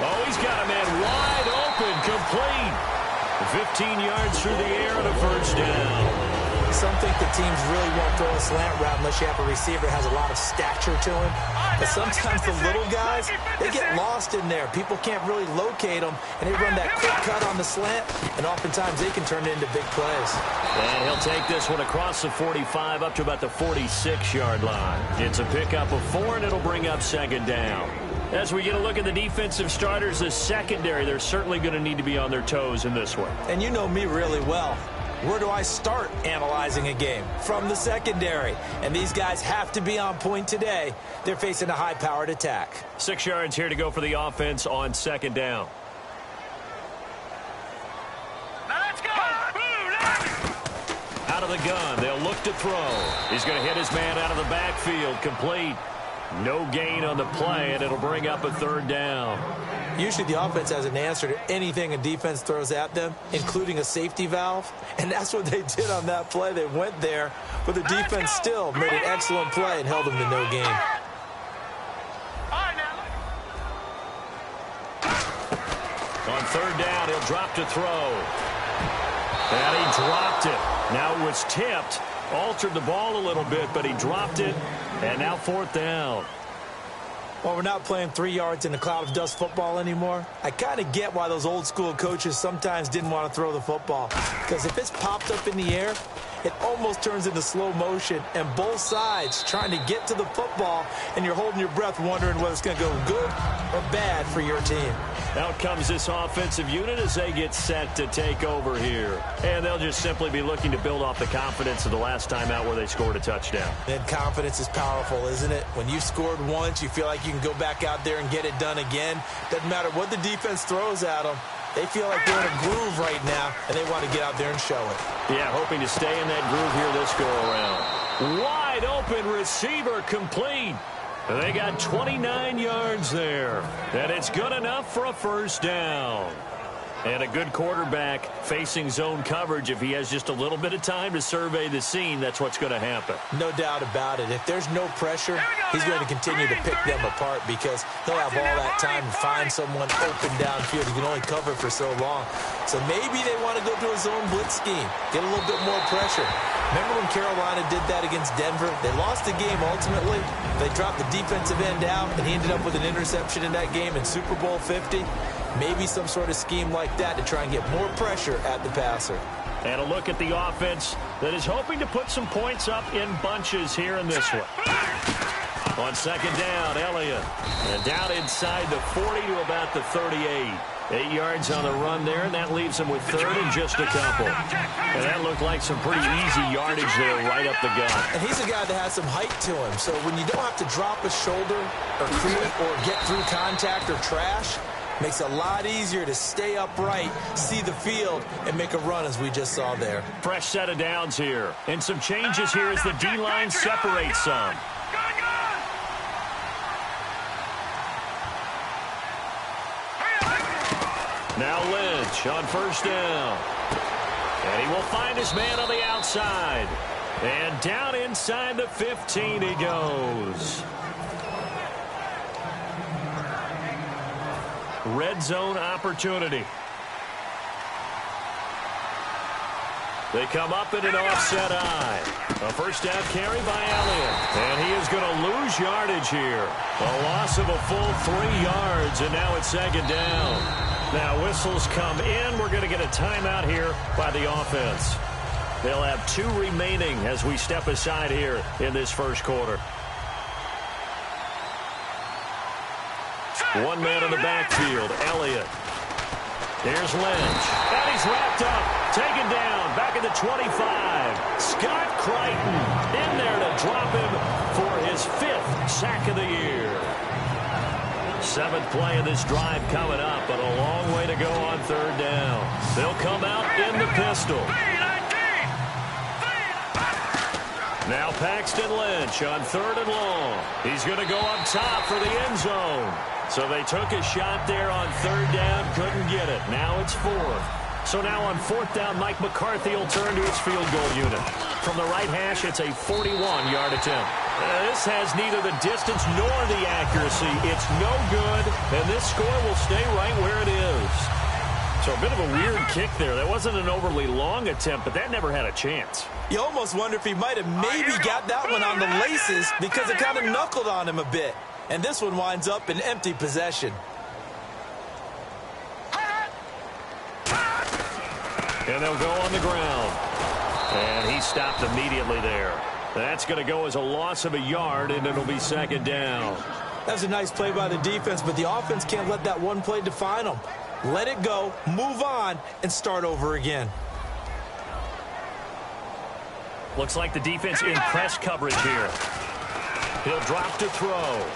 Oh, he's got a man wide open, complete. 15 yards through the air and a first down. Some think the teams really won't throw a slant route unless you have a receiver that has a lot of stature to him. But sometimes the little guys, they get lost in there. People can't really locate them, and they run that quick cut on the slant, and oftentimes they can turn it into big plays. And he'll take this one across the 45 up to about the 46-yard line. It's a pickup of 4, and it'll bring up second down. As we get a look at the defensive starters, the secondary, they're certainly going to need to be on their toes in this one. And you know me really well. Where do I start analyzing a game? From the secondary. And these guys have to be on point today. They're facing a high-powered attack. 6 yards here to go for the offense on second down. Now let's go. Out of the gun, they'll look to throw. He's going to hit his man out of the backfield, complete. No gain on the play, and it'll bring up a third down. Usually the offense has an answer to anything a defense throws at them, including a safety valve. And that's what they did on that play. They went there, but the defense still made an excellent play and held them to no gain. On third down, he'll drop to throw. And he dropped it. Now it was tipped. Altered the ball a little bit, but he dropped it. And now fourth down. Well, we're not playing 3 yards in a cloud of dust football anymore. I kind of get why those old school coaches sometimes didn't want to throw the football. Because if it's popped up in the air, it almost turns into slow motion, and both sides trying to get to the football, and you're holding your breath wondering whether it's going to go good or bad for your team. Out comes this offensive unit as they get set to take over here. And they'll just simply be looking to build off the confidence of the last time out where they scored a touchdown. And confidence is powerful, isn't it? When you've scored once, you feel like you can go back out there and get it done again. Doesn't matter what the defense throws at them. They feel like they're in a groove right now, and they want to get out there and show it. Yeah, hoping to stay in that groove here this go-around. Wide open receiver complete. They got 29 yards there. And it's good enough for a first down. And a good quarterback facing zone coverage. If he has just a little bit of time to survey the scene, that's what's going to happen. No doubt about it. If there's no pressure, he's going to continue to pick them apart because he'll have all that time to find someone open downfield. He can only cover for so long. So maybe they want to go to a zone blitz scheme, get a little bit more pressure. Remember when Carolina did that against Denver? They lost the game ultimately. They dropped the defensive end out, and he ended up with an interception in that game in Super Bowl 50. Maybe some sort of scheme like that to try and get more pressure at the passer. And a look at the offense that is hoping to put some points up in bunches here in this one. On second down, Elliott. And down inside the 40 to about the 38. 8 yards on the run there, and that leaves him with third and just a couple. And that looked like some pretty easy yardage there right up the gut. And he's a guy that has some height to him, so when you don't have to drop a shoulder or create or get through contact or trash, makes it a lot easier to stay upright, see the field, and make a run as we just saw there. Fresh set of downs here. And some changes here as the D-line separates some. Now Lynch on first down. And he will find his man on the outside. And down inside the 15 he goes. Red zone opportunity. They come up in an offset eye. A first down carry by Elliott. And he is going to lose yardage here. A loss of a full 3 yards, and now it's second down. Now whistles come in. We're going to get a timeout here by the offense. They'll have 2 remaining as we step aside here in this first quarter. One man in the backfield, Elliott. Here's Lynch. And he's wrapped up. Taken down. Back at the 25. Scott Crichton in there to drop him for his 5th sack of the year. 7th play of this drive coming up, but a long way to go on third down. They'll come out in the pistol. Now Paxton Lynch on third and long. He's going to go up top for the end zone. So they took a shot there on third down, couldn't get it. Now it's 4th. So now on 4th down, Mike McCarthy will turn to his field goal unit. From the right hash, it's a 41-yard attempt. This has neither the distance nor the accuracy. It's no good, and this score will stay right where it is. So a bit of a weird kick there. That wasn't an overly long attempt, but that never had a chance. You almost wonder if he might have maybe got that one on the laces because it kind of knuckled on him a bit. And this one winds up in empty possession. And they'll go on the ground. And he stopped immediately there. That's going to go as a loss of a yard, and it'll be second down. That's a nice play by the defense, but the offense can't let that one play define them. Let it go, move on, and start over again. Looks like the defense in press coverage here. He'll drop to throw.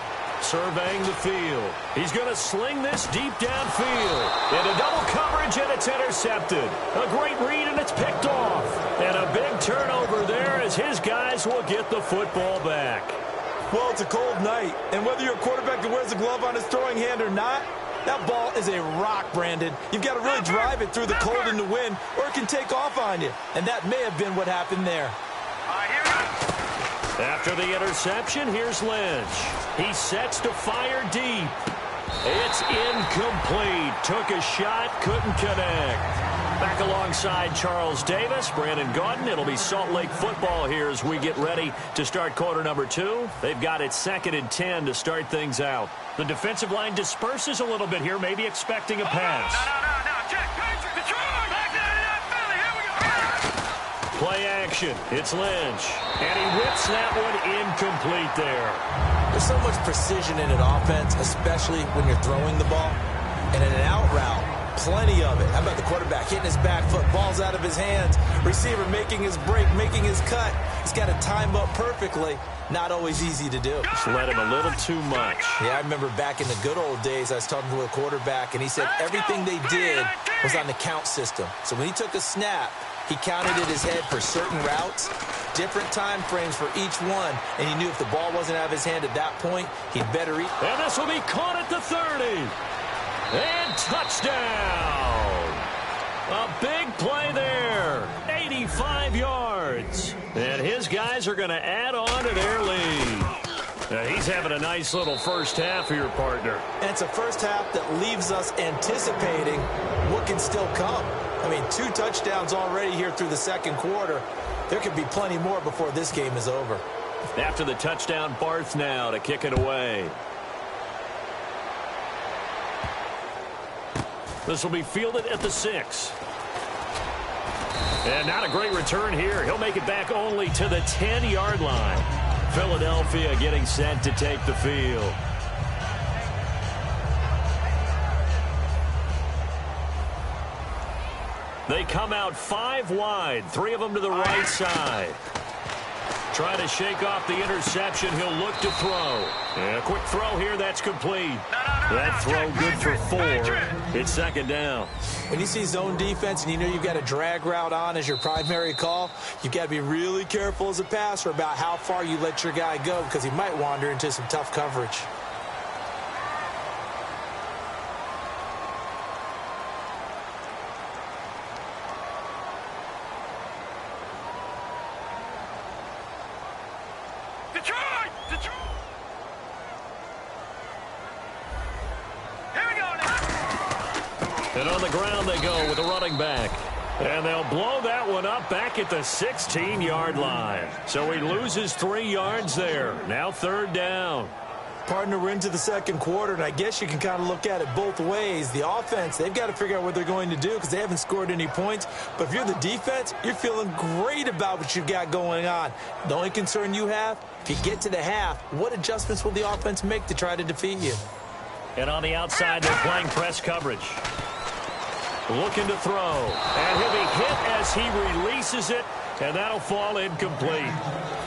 Surveying the field. He's going to sling this deep downfield. Into double coverage, and it's intercepted. A great read, and it's picked off. And a big turnover there as his guys will get the football back. Well, it's a cold night, and whether you're a quarterback that wears a glove on his throwing hand or not, that ball is a rock, Brandon. You've got to really drive it through the cold and the wind, or it can take off on you. And that may have been what happened there. After the interception, here's Lynch. He sets to fire deep. It's incomplete. Took a shot, couldn't connect. Back alongside Charles Davis, Brandon Gaudin. It'll be Salt Lake football here as we get ready to start quarter number 2. They've got it 2nd and 10 to start things out. The defensive line disperses a little bit here, maybe expecting a pass. Play action. It's Lynch. And he whips that one incomplete there. There's so much precision in an offense, especially when you're throwing the ball. And in an out route, plenty of it. How about the quarterback hitting his back foot, balls out of his hands, receiver making his break, making his cut. He's got to time up perfectly. Not always easy to do. Just let him a little too much. Yeah, I remember back in the good old days, I was talking to a quarterback, and he said everything they did was on the count system. So when he took a snap, he counted in his head for certain routes, different time frames for each one, and he knew if the ball wasn't out of his hand at that point, he'd better eat. And this will be caught at the 30. And touchdown! A big play there. 85 yards. And his guys are going to add on to their lead. Now he's having a nice little first half here, partner. And it's a first half that leaves us anticipating what can still come. I mean, 2 touchdowns already here through the second quarter. There could be plenty more before this game is over. After the touchdown, Barth now to kick it away. This will be fielded at the 6. And not a great return here. He'll make it back only to the 10-yard line. Philadelphia getting set to take the field. They come out 5 wide, 3 of them to the right side. Trying to shake off the interception. He'll look to throw. And a quick throw here. That's complete. That throw good for 4. It's 2nd down. When you see zone defense and you know you've got a drag route on as your primary call, you've got to be really careful as a passer about how far you let your guy go because he might wander into some tough coverage. And on the ground they go with the running back. And they'll blow that one up back at the 16-yard line. So he loses 3 yards there. Now 3rd down. Partner, we're into the second quarter, and I guess you can kind of look at it both ways. The offense, they've got to figure out what they're going to do because they haven't scored any points. But if you're the defense, you're feeling great about what you've got going on. The only concern you have, if you get to the half, what adjustments will the offense make to try to defeat you? And on the outside, they're playing press coverage. Looking to throw. And he'll be hit as he releases it, and that'll fall incomplete.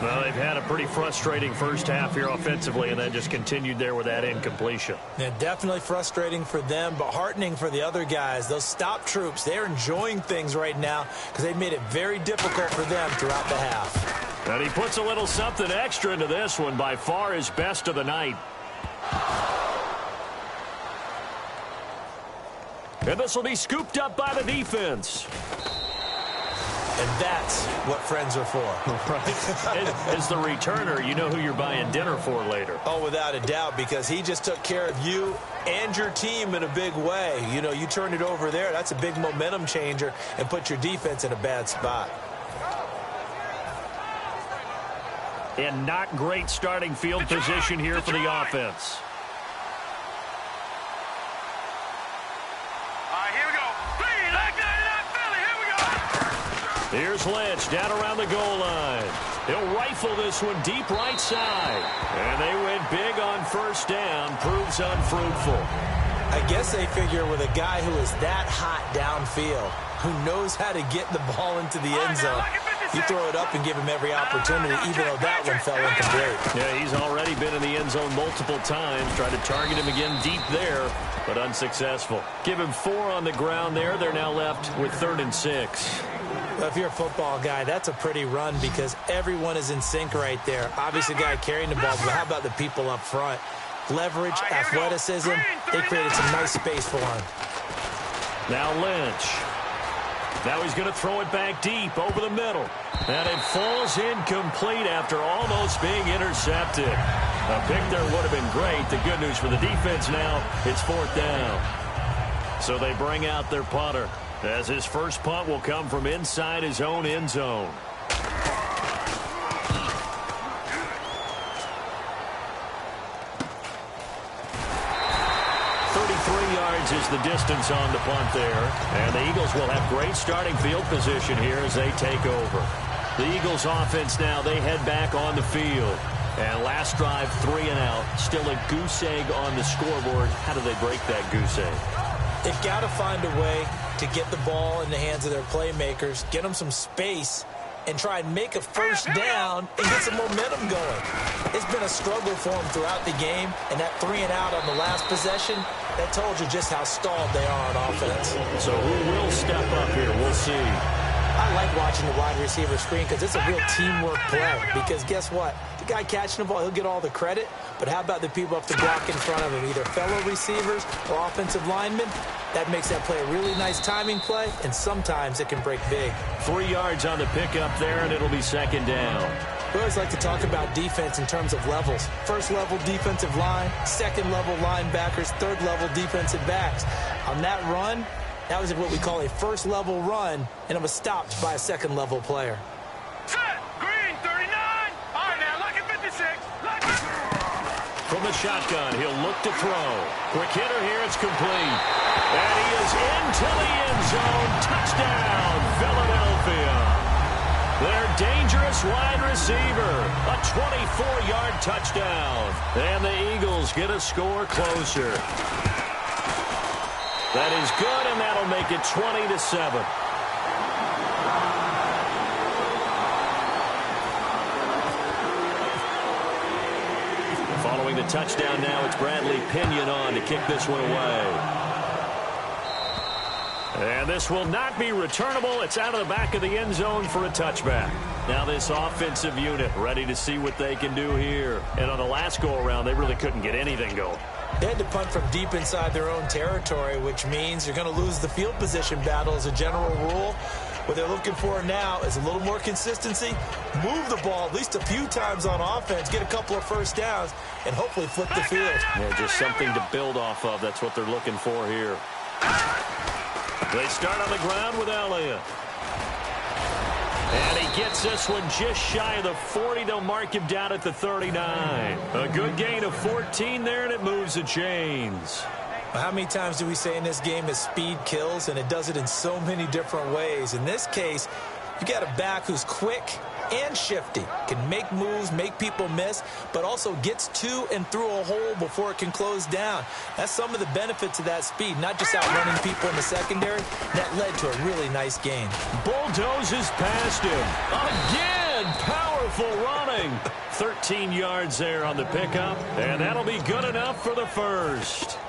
Well, they've had a pretty frustrating first half here offensively, and then just continued there with that incompletion. Yeah, definitely frustrating for them, but heartening for the other guys. Those stop troops, they're enjoying things right now because they've made it very difficult for them throughout the half. And he puts a little something extra into this one, by far his best of the night. And this will be scooped up by the defense. And that's what friends are for. Right. As the returner, you know who you're buying dinner for later. Oh, without a doubt, because he just took care of you and your team in a big way. You know, you turn it over there, that's a big momentum changer and put your defense in a bad spot. And not great starting field position here for the offense. Here's Lynch down around the goal line. He'll rifle this one deep right side. And they went big on first down. Proves unfruitful. I guess they figure with a guy who is that hot downfield, who knows how to get the ball into the end zone, you throw it up and give him every opportunity, even though that one fell incomplete. Yeah, he's already been in the end zone multiple times. Tried to target him again deep there, but unsuccessful. Give him 4 on the ground there. They're now left with 3rd and 6. Well, if you're a football guy, that's a pretty run because everyone is in sync right there. Obviously, the guy carrying the ball, but how about the people up front? Leverage, athleticism, they created some nice space for him. Now Lynch. Now he's going to throw it back deep over the middle. And it falls incomplete after almost being intercepted. A pick there would have been great. The good news for the defense now, it's 4th down. So they bring out their punter. as his first punt will come from inside his own end zone. 33 yards is the distance on the punt there. And the Eagles will have great starting field position here as they take over. The Eagles offense now, they head back on the field. And last drive, 3 and out. Still a goose egg on the scoreboard. How do they break that goose egg? They've got to find a way to get the ball in the hands of their playmakers, get them some space, and try and make a first down and get some momentum going. It's been a struggle for them throughout the game, and that 3 and out on the last possession, that told you just how stalled they are on offense. So who will step up here? We'll see. I like watching the wide receiver screen because it's a real teamwork play. Because guess what? The guy catching the ball, he'll get all the credit. But how about the people up the block in front of him, either fellow receivers or offensive linemen? That makes that play a really nice timing play, and sometimes it can break big. 3 yards on the pickup there, and it'll be second down. We always like to talk about defense in terms of levels. First level defensive line, second level linebackers, third level defensive backs. On that run, that was what we call a first level run, and it was stopped by a second level player. Set! Green, 39! All right, now, lock at 56. Lock it! From the shotgun, he'll look to throw. Quick hitter here, it's complete. And he is into the end zone. Touchdown, Philadelphia. Their dangerous wide receiver. A 24-yard touchdown. And the Eagles get a score closer. That is good, and that'll make it 20-7. Following the touchdown now, it's Bradley Pinion on to kick this one away. And this will not be returnable. It's out of the back of the end zone for a touchback. Now this offensive unit ready to see what they can do here. And on the last go-around, they really couldn't get anything going. They had to punt from deep inside their own territory, which means you're going to lose the field position battle as a general rule. What they're looking for now is a little more consistency, move the ball at least a few times on offense, get a couple of first downs, and hopefully flip the field. Yeah, just something to build off of. That's what they're looking for here. They start on the ground with Elliott. And he gets this one just shy of the 40. They'll mark him down at the 39. A good gain of 14 there, and it moves the chains. How many times do we say in this game that speed kills, and it does it in so many different ways? In this case, you got a back who's quick and shifty, can make moves, make people miss, but also gets to and through a hole before it can close down. That's some of the benefits of that speed, not just outrunning people in the secondary. That led to a really nice gain. Bulldozes past him. Again, powerful running. 13 yards there on the pickup, and that'll be good enough for the first.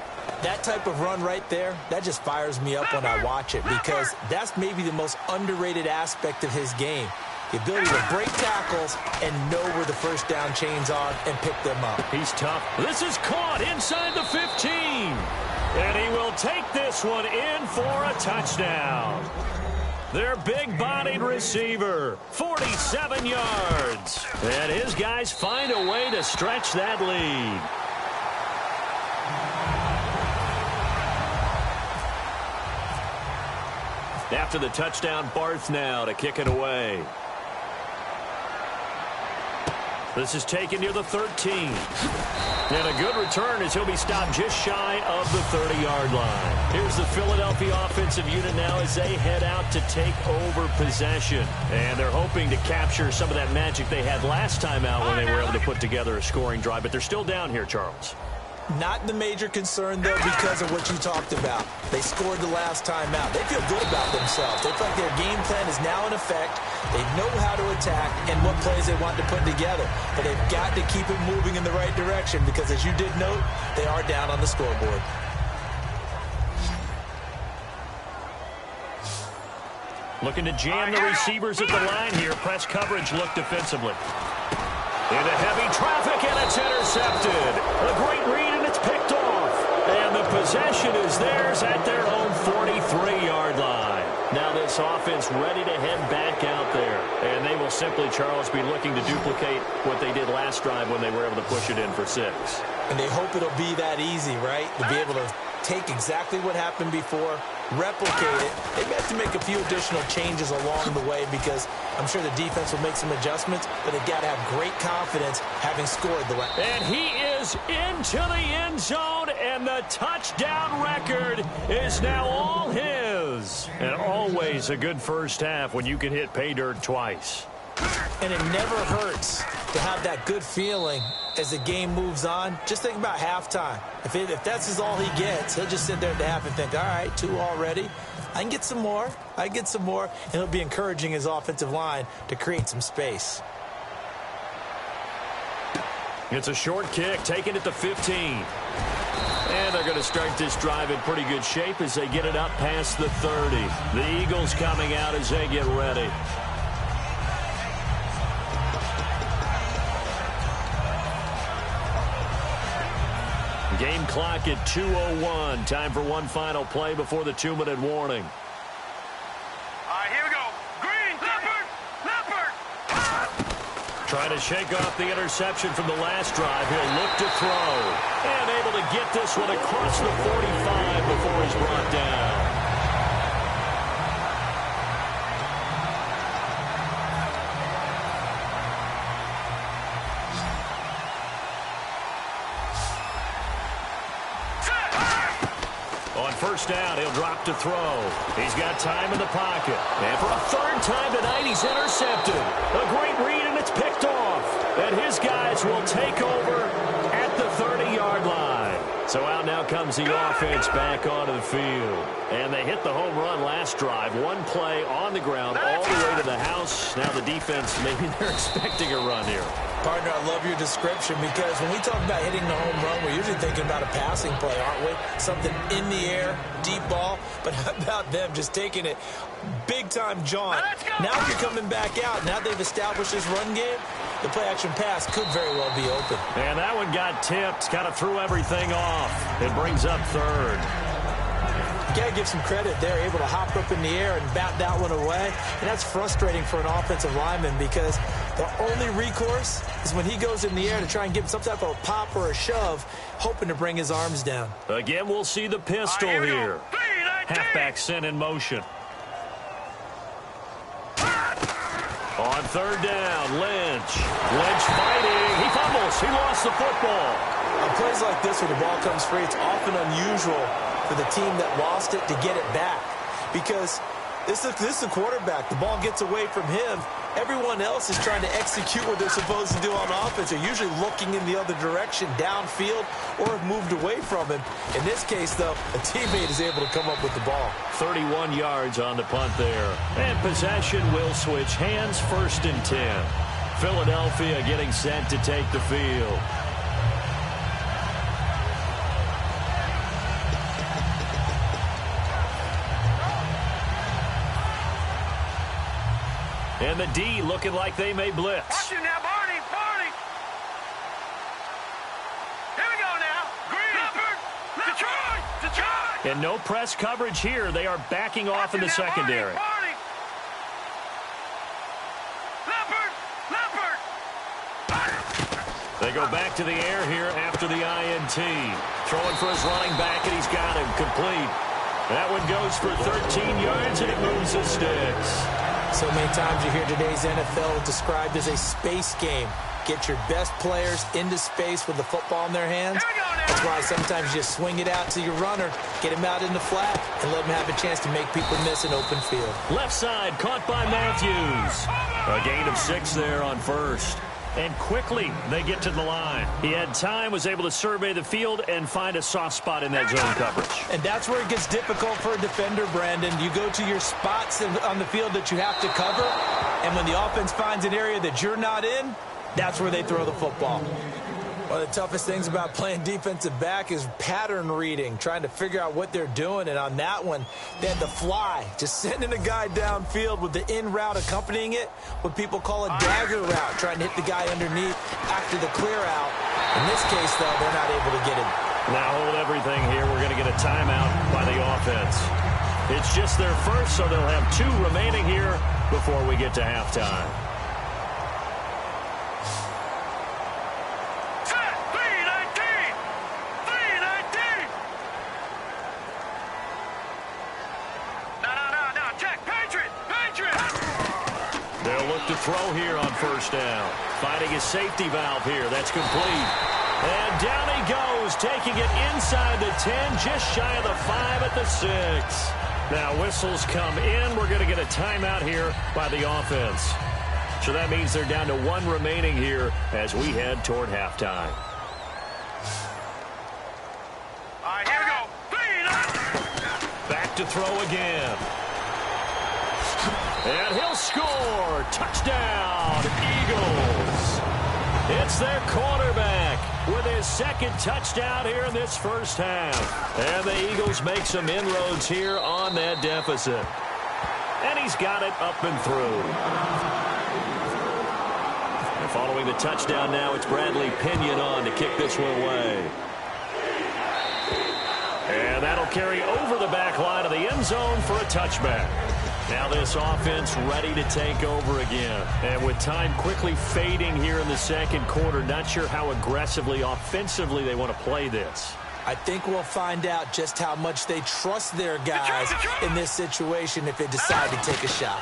That type of run right there, that just fires me up when I watch it, because that's maybe the most underrated aspect of his game. The ability to break tackles and know where the first down chains are and pick them up. He's tough. This is caught inside the 15. And he will take this one in for a touchdown. Their big-bodied receiver, 47 yards. And his guys find a way to stretch that lead. After the touchdown, Barth now to kick it away. This is taken near the 13. And a good return as he'll be stopped just shy of the 30-yard line. Here's the Philadelphia offensive unit now as they head out to take over possession. And they're hoping to capture some of that magic they had last time out when they were able to put together a scoring drive. But they're still down here, Charles. Not the major concern, though, because of what you talked about. They scored the last time out. They feel good about themselves. They feel like their game plan is now in effect. They know how to attack and what plays they want to put together. But they've got to keep it moving in the right direction because, as you did note, they are down on the scoreboard. Looking to jam the receivers at the line here. Press coverage look defensively. Into heavy traffic, and it's intercepted. A great read, and it's picked off. And the possession is theirs at their own 43-yard line. Now this offense ready to head back out there. And they will simply, Charles, be looking to duplicate what they did last drive when they were able to push it in for 6. And they hope it'll be that easy, right? To be able to take exactly what happened before, replicate it. They may have to make a few additional changes along the way because I'm sure the defense will make some adjustments, but they've got to have great confidence having scored the last. And he is into the end zone, and the touchdown record is now all his. And always a good first half when you can hit pay dirt twice. And it never hurts to have that good feeling as the game moves on. Just think about halftime. If that's all he gets, he'll just sit there at the half and think, all right, 2 already. I can get some more. I can get some more. And he'll be encouraging his offensive line to create some space. It's a short kick, taken at the 15. And they're going to start this drive in pretty good shape as they get it up past the 30. The Eagles coming out as they get ready. Game clock at 2:01. Time for one final play before the 2-minute warning. All right, here we go. Green, leopard. Trying to shake off the interception from the last drive. He'll look to throw. And able to get this one across the 45 before he's brought down. First down, he'll drop to throw. He's got time in the pocket. And for a third time tonight, he's intercepted. A great read, and it's picked off. And his guys will take over at the 30-yard line. So out now comes the offense back onto the field. And they hit the home run last drive. One play on the ground all the way to the house. Now the defense, maybe they're expecting a run here. Partner, I love your description because when we talk about hitting the home run, we're usually thinking about a passing play, aren't we? Something in the air, deep ball. But how about them just taking it big-time jaunt? Now you're coming back out. Now they've established this run game. The play-action pass could very well be open. And that one got tipped, kind of threw everything off. It brings up third. You got to give some credit. They're able to hop up in the air and bat that one away. And that's frustrating for an offensive lineman because the only recourse is when he goes in the air to try and give him some type of a pop or a shove, hoping to bring his arms down. Again, we'll see the pistol here. Halfback sent in motion. On third down, Lynch. Lynch fighting. He fumbles. He lost the football. On plays like this where the ball comes free, it's often unusual for the team that lost it to get it back because this is the quarterback. The ball gets away from him. Everyone else is trying to execute what they're supposed to do on offense. They're usually looking in the other direction, downfield, or have moved away from him. In this case, though, a teammate is able to come up with the ball. 31 yards on the punt there. And possession will switch hands, 1st and 10. Philadelphia getting set to take the field. And the D looking like they may blitz. Watch you now, Barney. Here we go now. Green. Detroit. And no press coverage here. They are backing off in the secondary. Barney. Leopard. They go back to the air here after the INT. Throwing for his running back, and he's got him complete. That one goes for 13 yards, and it moves the sticks. So many times you hear today's NFL described as a space game. Get your best players into space with the football in their hands. That's why sometimes you just swing it out to your runner, get him out in the flat, and let him have a chance to make people miss an open field. Left side caught by Matthews. A gain of 6 there on first. And quickly they get to the line. He had time, was able to survey the field and find a soft spot in that zone coverage. And that's where it gets difficult for a defender, Brandon. You go to your spots on the field that you have to cover, and when the offense finds an area that you're not in, that's where they throw the football. One of the toughest things about playing defensive back is pattern reading, trying to figure out what they're doing. And on that one, they had the fly, just sending a guy downfield with the in route accompanying it, what people call a dagger route, trying to hit the guy underneath after the clear out. In this case, though, they're not able to get it. Now hold everything here. We're going to get a timeout by the offense. It's just their first, so they'll have 2 remaining here before we get to halftime. They'll look to throw here on first down. Finding his safety valve here. That's complete. And down he goes, taking it inside the 10, just shy of the 5 at the 6. Now whistles come in. We're going to get a timeout here by the offense. So that means they're down to 1 remaining here as we head toward halftime. All right, here we go. Back to throw again. And he'll score. Touchdown, Eagles. It's their quarterback with his second touchdown here in this first half. And the Eagles make some inroads here on that deficit. And he's got it up and through. And following the touchdown now, it's Bradley Pinion on to kick this one away. And that'll carry over the back line of the end zone for a touchback. Now this offense ready to take over again. And with time quickly fading here in the second quarter, not sure how aggressively, offensively they want to play this. I think we'll find out just how much they trust their guys in this situation if they decide to take a shot.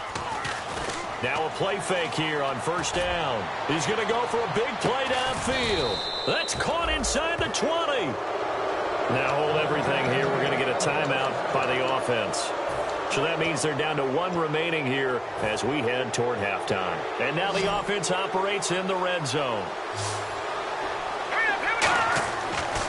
Now a play fake here on first down. He's going to go for a big play downfield. That's caught inside the 20. Now hold everything here. We're going to get a timeout by the offense. So that means they're down to 1 remaining here as we head toward halftime. And now the offense operates in the red zone.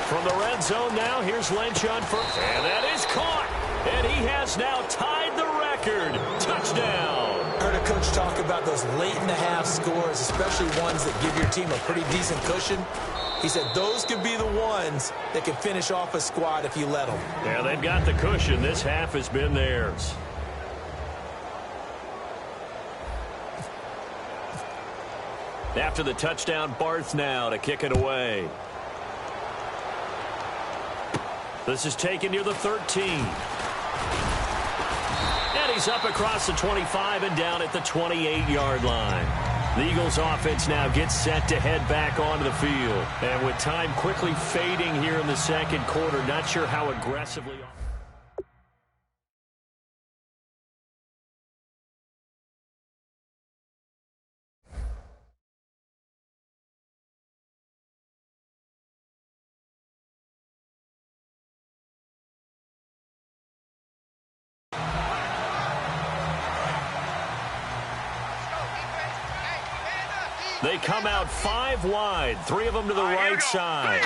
From the red zone now, here's Lynch on first. And that is caught. And he has now tied the record. Touchdown. I heard a coach talk about those late-in-the-half scores, especially ones that give your team a pretty decent cushion. He said those could be the ones that can finish off a squad if you let them. Yeah, they've got the cushion. This half has been theirs. After the touchdown, Barth now to kick it away. This is taken near the 13. And he's up across the 25 and down at the 28-yard line. The Eagles offense now gets set to head back onto the field. And with time quickly fading here in the second quarter, not sure how aggressively... They come out 5 wide, 3 of them to the right side.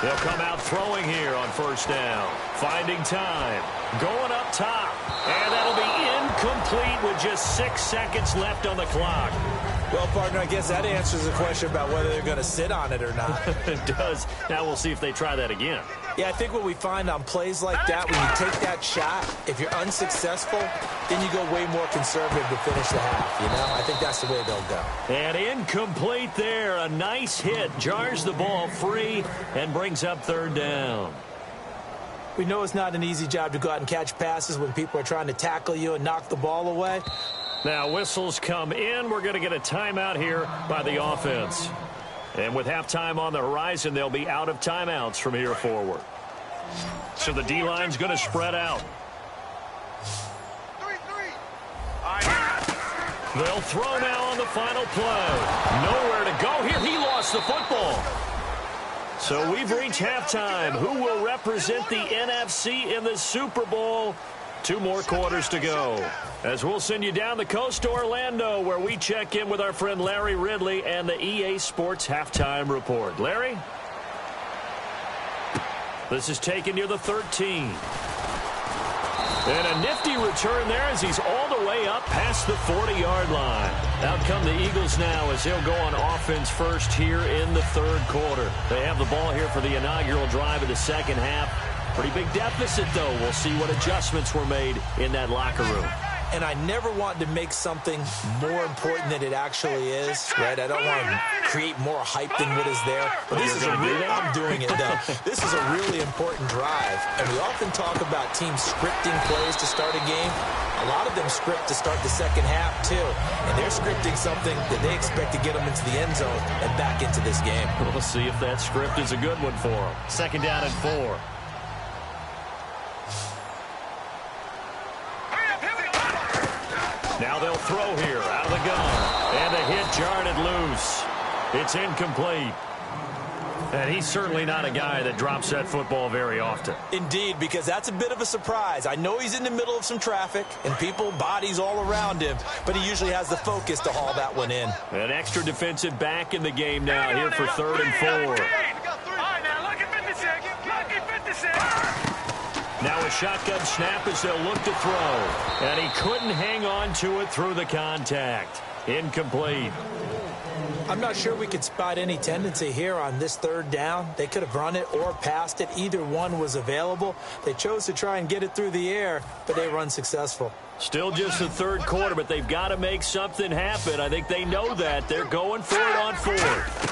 They'll come out throwing here on first down. Finding time. Going up top. And that'll be incomplete with just 6 seconds left on the clock. Well, partner, I guess that answers the question about whether they're going to sit on it or not. It does. Now we'll see if they try that again. Yeah, I think what we find on plays like that, when you take that shot, if you're unsuccessful, then you go way more conservative to finish the half, you know? I think that's the way they'll go. And incomplete there. A nice hit. Jars the ball free and brings up third down. We know it's not an easy job to go out and catch passes when people are trying to tackle you and knock the ball away. Now whistles come in. We're going to get a timeout here by the offense. And with halftime on the horizon, they'll be out of timeouts from here forward. So the D-line's going to spread out. They'll throw now on the final play. Nowhere to go here. He lost the football. So we've reached halftime. Who will represent the NFC in the Super Bowl? 2 more quarters to go. As we'll send you down the coast to Orlando, where we check in with our friend Larry Ridley and the EA Sports Halftime Report. Larry? This is taken near the 13. And a nifty return there as he's all the way up past the 40-yard line. Out come the Eagles now as they'll go on offense first here in the third quarter. They have the ball here for the inaugural drive of the second half. Pretty big deficit, though. We'll see what adjustments were made in that locker room. And I never want to make something more important than it actually is, right? I don't want to create more hype than what is there. But this is I'm doing it, though. This is a really important drive. And we often talk about teams scripting plays to start a game. A lot of them script to start the second half, too. And they're scripting something that they expect to get them into the end zone and back into this game. We'll see if that script is a good one for them. Second down and 4. Now they'll throw here out of the gun. And the hit jarred it loose. It's incomplete. And he's certainly not a guy that drops that football very often. Indeed, because that's a bit of a surprise. I know he's in the middle of some traffic and people, bodies all around him, but he usually has the focus to haul that one in. An extra defensive back in the game now here for 3rd and 4. All right, now look at 56. Look at 56. Now a shotgun snap as they'll look to throw. And he couldn't hang on to it through the contact. Incomplete. I'm not sure we could spot any tendency here on this 3rd down. They could have run it or passed it. Either one was available. They chose to try and get it through the air, but they were unsuccessful. Still just the 3rd quarter, but they've got to make something happen. I think they know that. They're going for it on 4th.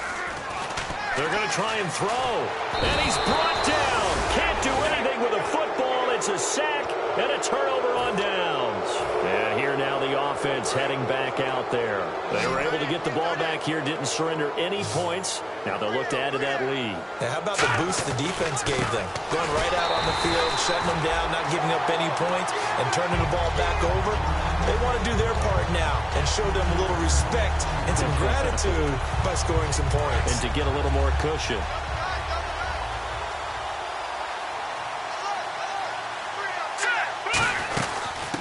They're going to try and throw. And he's brought down. Can't do anything with a football. It's a sack and a turnover on downs. And here now the offense heading back out there. They were able to get the ball back here, didn't surrender any points. Now they'll look to add to that lead. Now how about the boost the defense gave them? Going right out on the field, shutting them down, not giving up any points, and turning the ball back over. They want to do their part now and show them a little respect and some gratitude by scoring some points. And to get a little more cushion.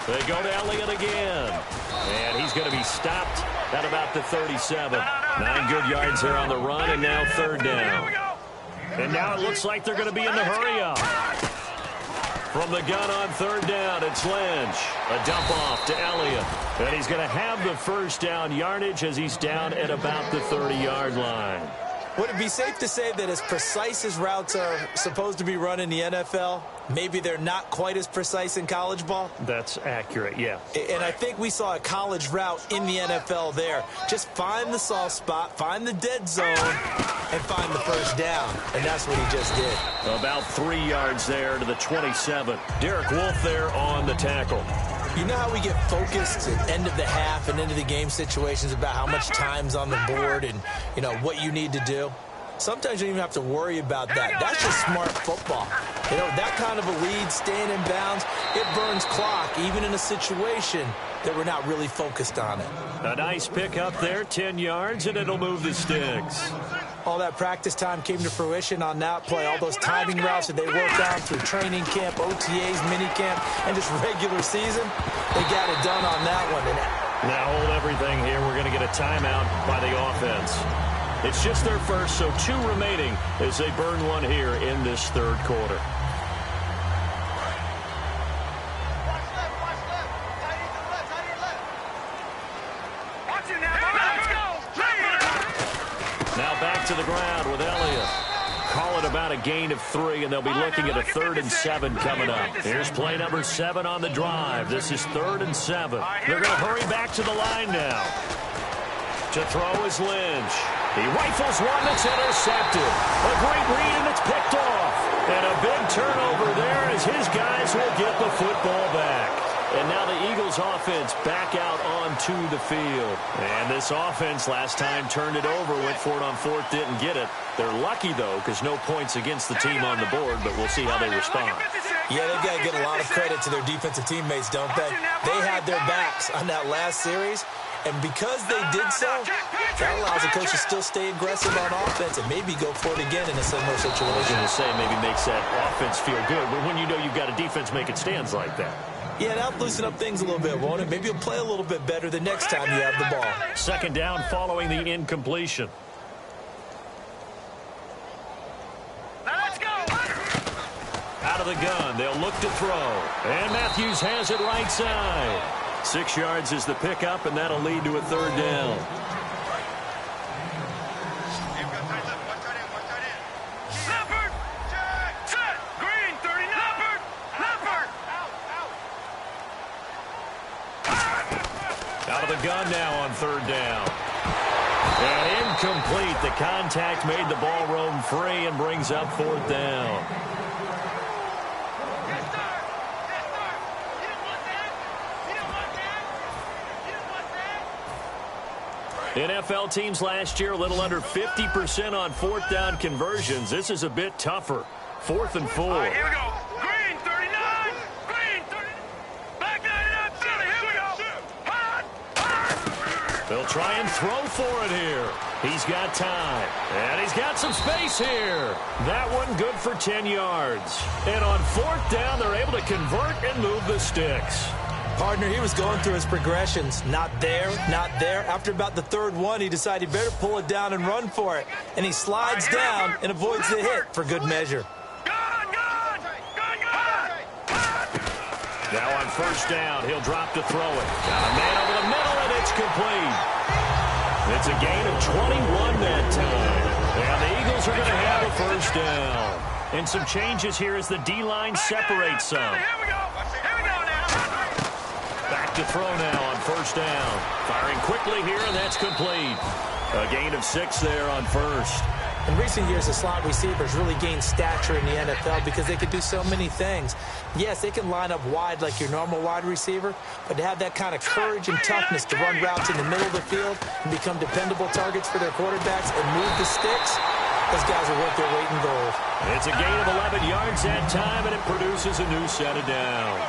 They go to Elliott again. And he's going to be stopped at about the 37. 9 good yards there on the run, and now 3rd down. And now it looks like they're going to be in the hurry-up. From the gun on 3rd down, it's Lynch. A dump off to Elliott. And he's going to have the 1st down yardage as he's down at about the 30-yard line. Would it be safe to say that as precise as routes are supposed to be run in the NFL, maybe they're not quite as precise in college ball? That's accurate, yeah. And I think we saw a college route in the NFL there. Just find the soft spot, find the dead zone, and find the 1st down. And that's what he just did. About 3 yards there to the 27. Derek Wolfe there on the tackle. You know how we get focused at end of the half and into the game situations about how much time's on the board and, you know, what you need to do? Sometimes you don't even have to worry about that. That's just smart football. You know, that kind of a lead, staying in bounds, it burns clock, even in a situation that we're not really focused on it. A nice pick up there, 10 yards, and it'll move the sticks. All that practice time came to fruition on that play. All those timing routes that they worked on through training camp, OTAs, minicamp, and just regular season, they got it done on that one. Now hold everything here. We're going to get a timeout by the offense. It's just their first, so 2 remaining as they burn one here in this 3rd quarter. Now back to the ground with Elliott. Call it about a gain of 3, and they'll be looking at a 3rd and 7 coming up. Here's play number 7 on the drive. This is 3rd and 7. They're going to hurry back to the line now. To throw is Lynch. He rifles one that's intercepted. A great read, and it's picked off. And a big turnover there as his guys will get the football back. And now the Eagles offense back out onto the field. And this offense last time turned it over, went for it on 4th, didn't get it. They're lucky, though, because no points against the team on the board, but we'll see how they respond. Yeah, they've got to get a lot of credit to their defensive teammates, don't they? They had their backs on that last series. And because they did so, that allows the coach to still stay aggressive on offense and maybe go for it again in a similar situation. I was going to say maybe makes that offense feel good, but when you know you've got a defense making stands like that. Yeah, that'll loosen up things a little bit, won't it? Maybe you'll play a little bit better the next time you have the ball. 2nd down following the incompletion. Let's go. Out of the gun, they'll look to throw. And Matthews has it right side. 6 yards is the pickup, and that'll lead to a 3rd down. Leopard. Set. Green, 39. Leopard. Leopard. Out of the gun now on 3rd down. And incomplete. The contact made the ball roam free and brings up 4th down. NFL teams last year a little under 50% on 4th down conversions. This is a bit tougher. 4th and 4. All right, here we go. Green, 39. Green, 30. Back 99. Here we go. They'll try and throw for it here. He's got time. And he's got some space here. That one good for 10 yards. And on 4th down, they're able to convert and move the sticks. Partner, he was going through his progressions. Not there, not there. After about the 3rd one, he decided he better pull it down and run for it. And he slides down and avoids the hit for good measure. Now on 1st down, he'll drop to throw it. Got a man over the middle, and it's complete. It's a gain of 21 that time. And the Eagles are going to have a 1st down. And some changes here as the D-line separates some. Back to throw now on 1st down. Firing quickly here, and that's complete. A gain of 6 there on 1st. In recent years, the slot receivers really gained stature in the NFL because they can do so many things. Yes, they can line up wide like your normal wide receiver, but to have that kind of courage and toughness to run routes in the middle of the field and become dependable targets for their quarterbacks and move the sticks, those guys are worth their weight in gold. It's a gain of 11 yards that time, and it produces a new set of downs.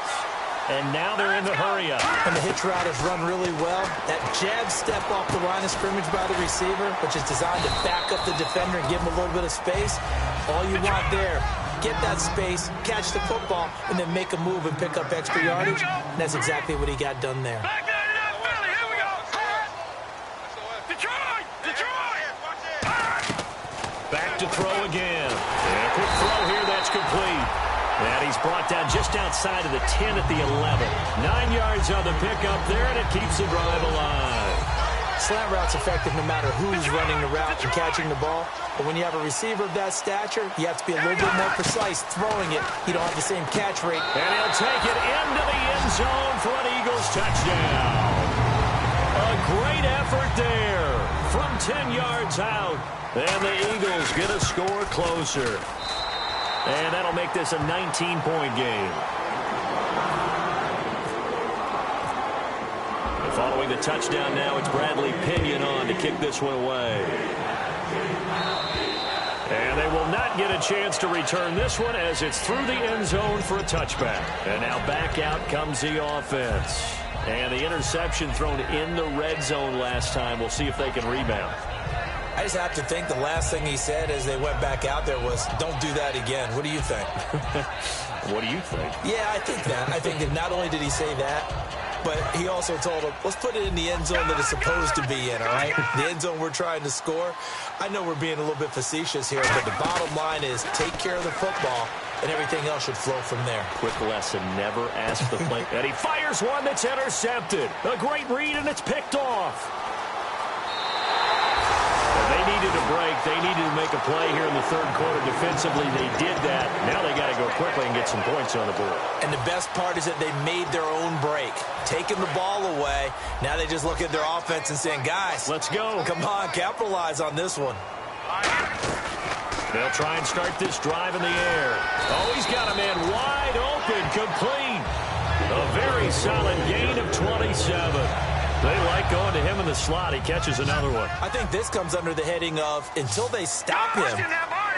And now they're in the hurry-up. And the hitch route is run really well. That jab step off the line of scrimmage by the receiver, which is designed to back up the defender and give him a little bit of space. All you want there, get that space, catch the football, and then make a move and pick up extra yardage. And that's exactly what he got done there. Back to throw again. And a quick throw here, that's complete. And he's brought down just outside of the 10 at the 11. 9 yards on the pickup there, and it keeps the drive alive. Slant route's effective no matter who's running the route and catching the ball. But when you have a receiver of that stature, you have to be a little bit more precise throwing it. You don't have the same catch rate. And he'll take it into the end zone for an Eagles touchdown. A great effort there from 10 yards out. And the Eagles get a score closer. And that'll make this a 19-point game. And following the touchdown now, it's Bradley Pinion on to kick this one away. And they will not get a chance to return this one as it's through the end zone for a touchback. And now back out comes the offense. And the interception thrown in the red zone last time. We'll see if they can rebound. I just have to think the last thing he said as they went back out there was, don't do that again. What do you think? What do you think? Yeah, I think that. I think that not only did he say that, but he also told him, let's put it in the end zone that it's supposed to be in, all right? The end zone we're trying to score. I know we're being a little bit facetious here, but the bottom line is take care of the football, and everything else should flow from there. Quick lesson, never ask the play. And he fires one that's intercepted. A great read, and it's picked off. They needed a break. They needed to make a play here in the 3rd quarter defensively. They did that. Now they got to go quickly and get some points on the board. And the best part is that they made their own break. Taking the ball away. Now they just look at their offense and saying, guys, let's go. Come on, capitalize on this one. They'll try and start this drive in the air. Oh, he's got a man wide open, complete. A very solid gain of 27. They like going to him in the slot. He catches another one. I think this comes under the heading of, until they stop him,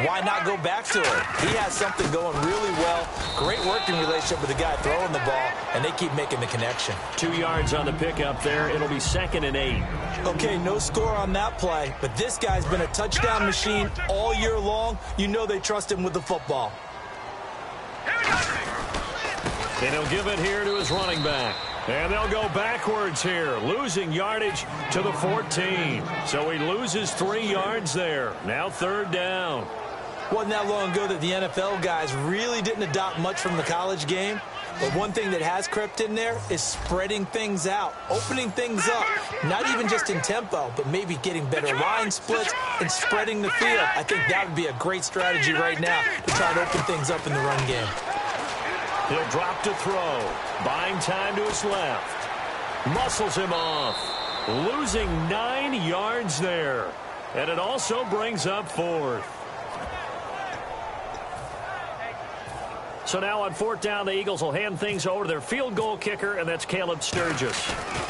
why not go back to it? He has something going really well. Great working relationship with the guy throwing the ball, and they keep making the connection. 2 yards on the pickup there. It'll be 2nd and 8. Okay, no score on that play, but this guy's been a touchdown machine all year long. You know they trust him with the football. And he'll give it here to his running back. And they'll go backwards here, losing yardage to the 14. So he loses 3 yards there. Now 3rd down. Wasn't that long ago that the NFL guys really didn't adopt much from the college game. But one thing that has crept in there is spreading things out, opening things up, not even just in tempo, but maybe getting better line splits and spreading the field. I think that would be a great strategy right now to try to open things up in the run game. He'll drop to throw. Buying time to his left. Muscles him off. Losing 9 yards there. And it also brings up 4th. So now on 4th down, the Eagles will hand things over to their field goal kicker, and that's Caleb Sturgis.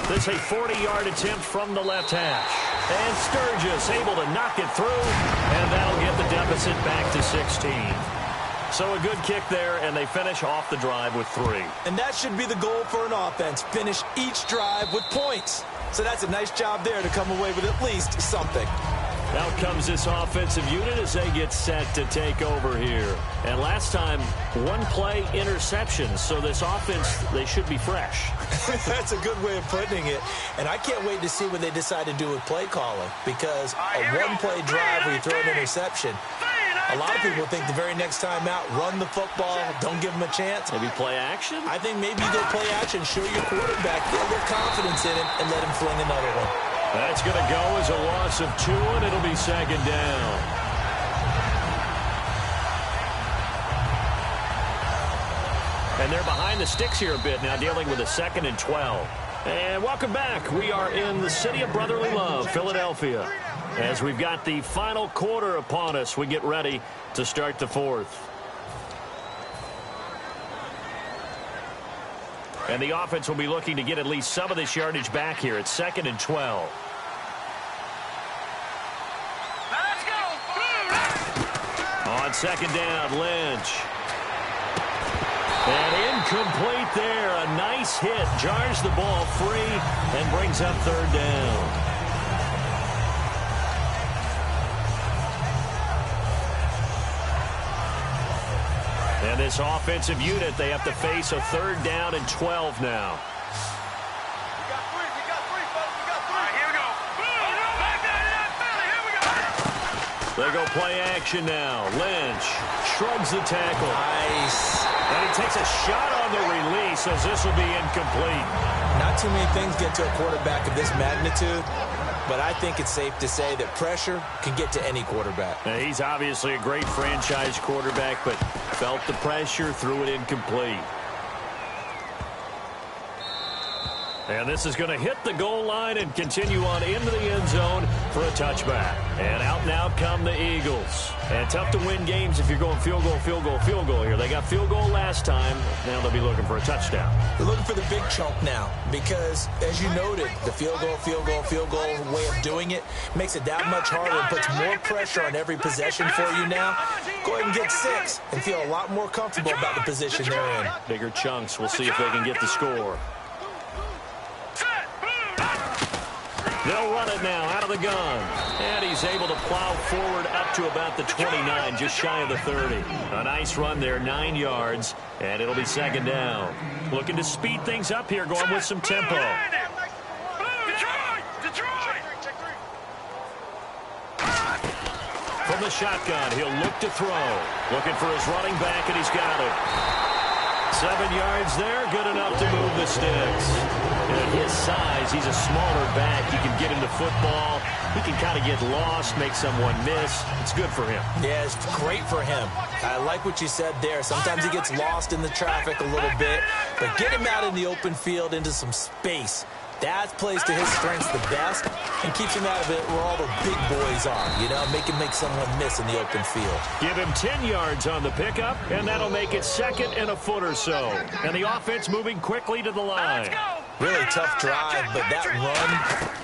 This is a 40-yard attempt from the left hash. And Sturgis able to knock it through, and that'll get the deficit back to 16. So a good kick there, and they finish off the drive with 3. And that should be the goal for an offense. Finish each drive with points. So that's a nice job there to come away with at least something. Out comes this offensive unit as they get set to take over here. And last time, one play interception. So this offense, they should be fresh. That's a good way of putting it. And I can't wait to see what they decide to do with play calling. Because a one-play drive where you throw an interception, a lot of people think the very next time out, run the football, don't give them a chance. Maybe play action? I think maybe you go play action, show your quarterback, get a little confidence in him, and let him fling another one. That's going to go as a loss of 2, and it'll be second down. And they're behind the sticks here a bit now, dealing with a 2nd and 12. And welcome back. We are in the city of brotherly love, Philadelphia. As we've got the final quarter upon us, we get ready to start the 4th. And the offense will be looking to get at least some of this yardage back here. It's 2nd and 12. Let's go. On 2nd down, Lynch. And incomplete there. A nice hit. Jars the ball free and brings up 3rd down. And this offensive unit, they have to face a 3rd down and 12 now. We got 3, folks. We got 3. All right, here we go. Back down to that Philly. Here we go. They go play action now. Lynch shrugs the tackle. Nice. And he takes a shot on the release as this will be incomplete. Not too many things get to a quarterback of this magnitude, but I think it's safe to say that pressure can get to any quarterback. Now, he's obviously a great franchise quarterback, but felt the pressure, threw it incomplete. And this is going to hit the goal line and continue on into the end zone for a touchback. And out and out come the Eagles. And tough to win games if you're going field goal here. They got field goal last time. Now they'll be looking for a touchdown. They're looking for the big chunk now because, as you noted, the field goal way of doing it makes it that much harder and puts more pressure on every possession for you now. Go ahead and get 6 and feel a lot more comfortable about the position they're in. Bigger chunks. We'll see if they can get the score. They'll run it now out of the gun. And he's able to plow forward up to about the 29, just shy of the 30. A nice run there, 9 yards, and it'll be 2nd down. Looking to speed things up here, going with some tempo. From the shotgun, he'll look to throw. Looking for his running back, and he's got it. 7 yards there, good enough to move the sticks. At his size, he's a smaller back. He can get into football. He can kind of get lost, make someone miss. It's good for him. Yeah, it's great for him. I like what you said there. Sometimes he gets lost in the traffic a little bit, but get him out in the open field into some space. That plays to his strengths the best and keeps him out of it where all the big boys are, you know, make someone miss in the open field. Give him 10 yards on the pickup, and that'll make it 2nd and a foot or so. And the offense moving quickly to the line. Really tough drive, but that run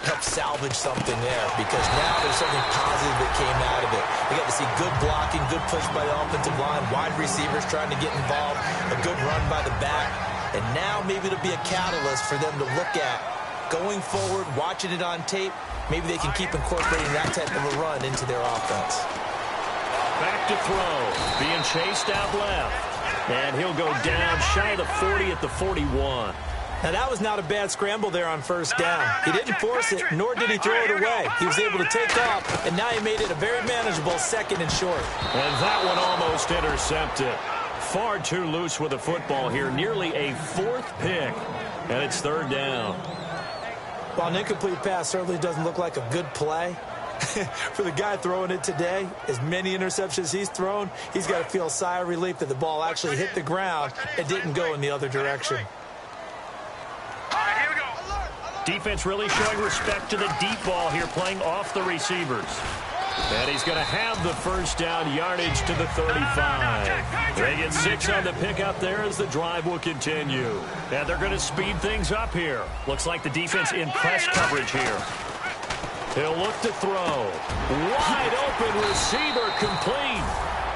helped salvage something there because now there's something positive that came out of it. We got to see good blocking, good push by the offensive line, wide receivers trying to get involved, a good run by the back, and now maybe it'll be a catalyst for them to look at going forward, watching it on tape. Maybe they can keep incorporating that type of a run into their offense. Back to throw, being chased out left, and he'll go down shy of the 40 at the 41. Now, that was not a bad scramble there on 1st down. He didn't force it, nor did he throw it away. He was able to take off, and now he made it a very manageable 2nd and short. And that one almost intercepted. Far too loose with the football here. Nearly a 4th pick, and it's 3rd down. While an incomplete pass certainly doesn't look like a good play, for the guy throwing it today, as many interceptions he's thrown, he's got to feel a sigh of relief that the ball actually hit the ground and didn't go in the other direction. Defense really showing respect to the deep ball here, playing off the receivers. And he's going to have the 1st down yardage to the 35. They get 6 on the pickup there as the drive will continue. And they're going to speed things up here. Looks like the defense in press coverage here. He'll look to throw. Wide open receiver complete.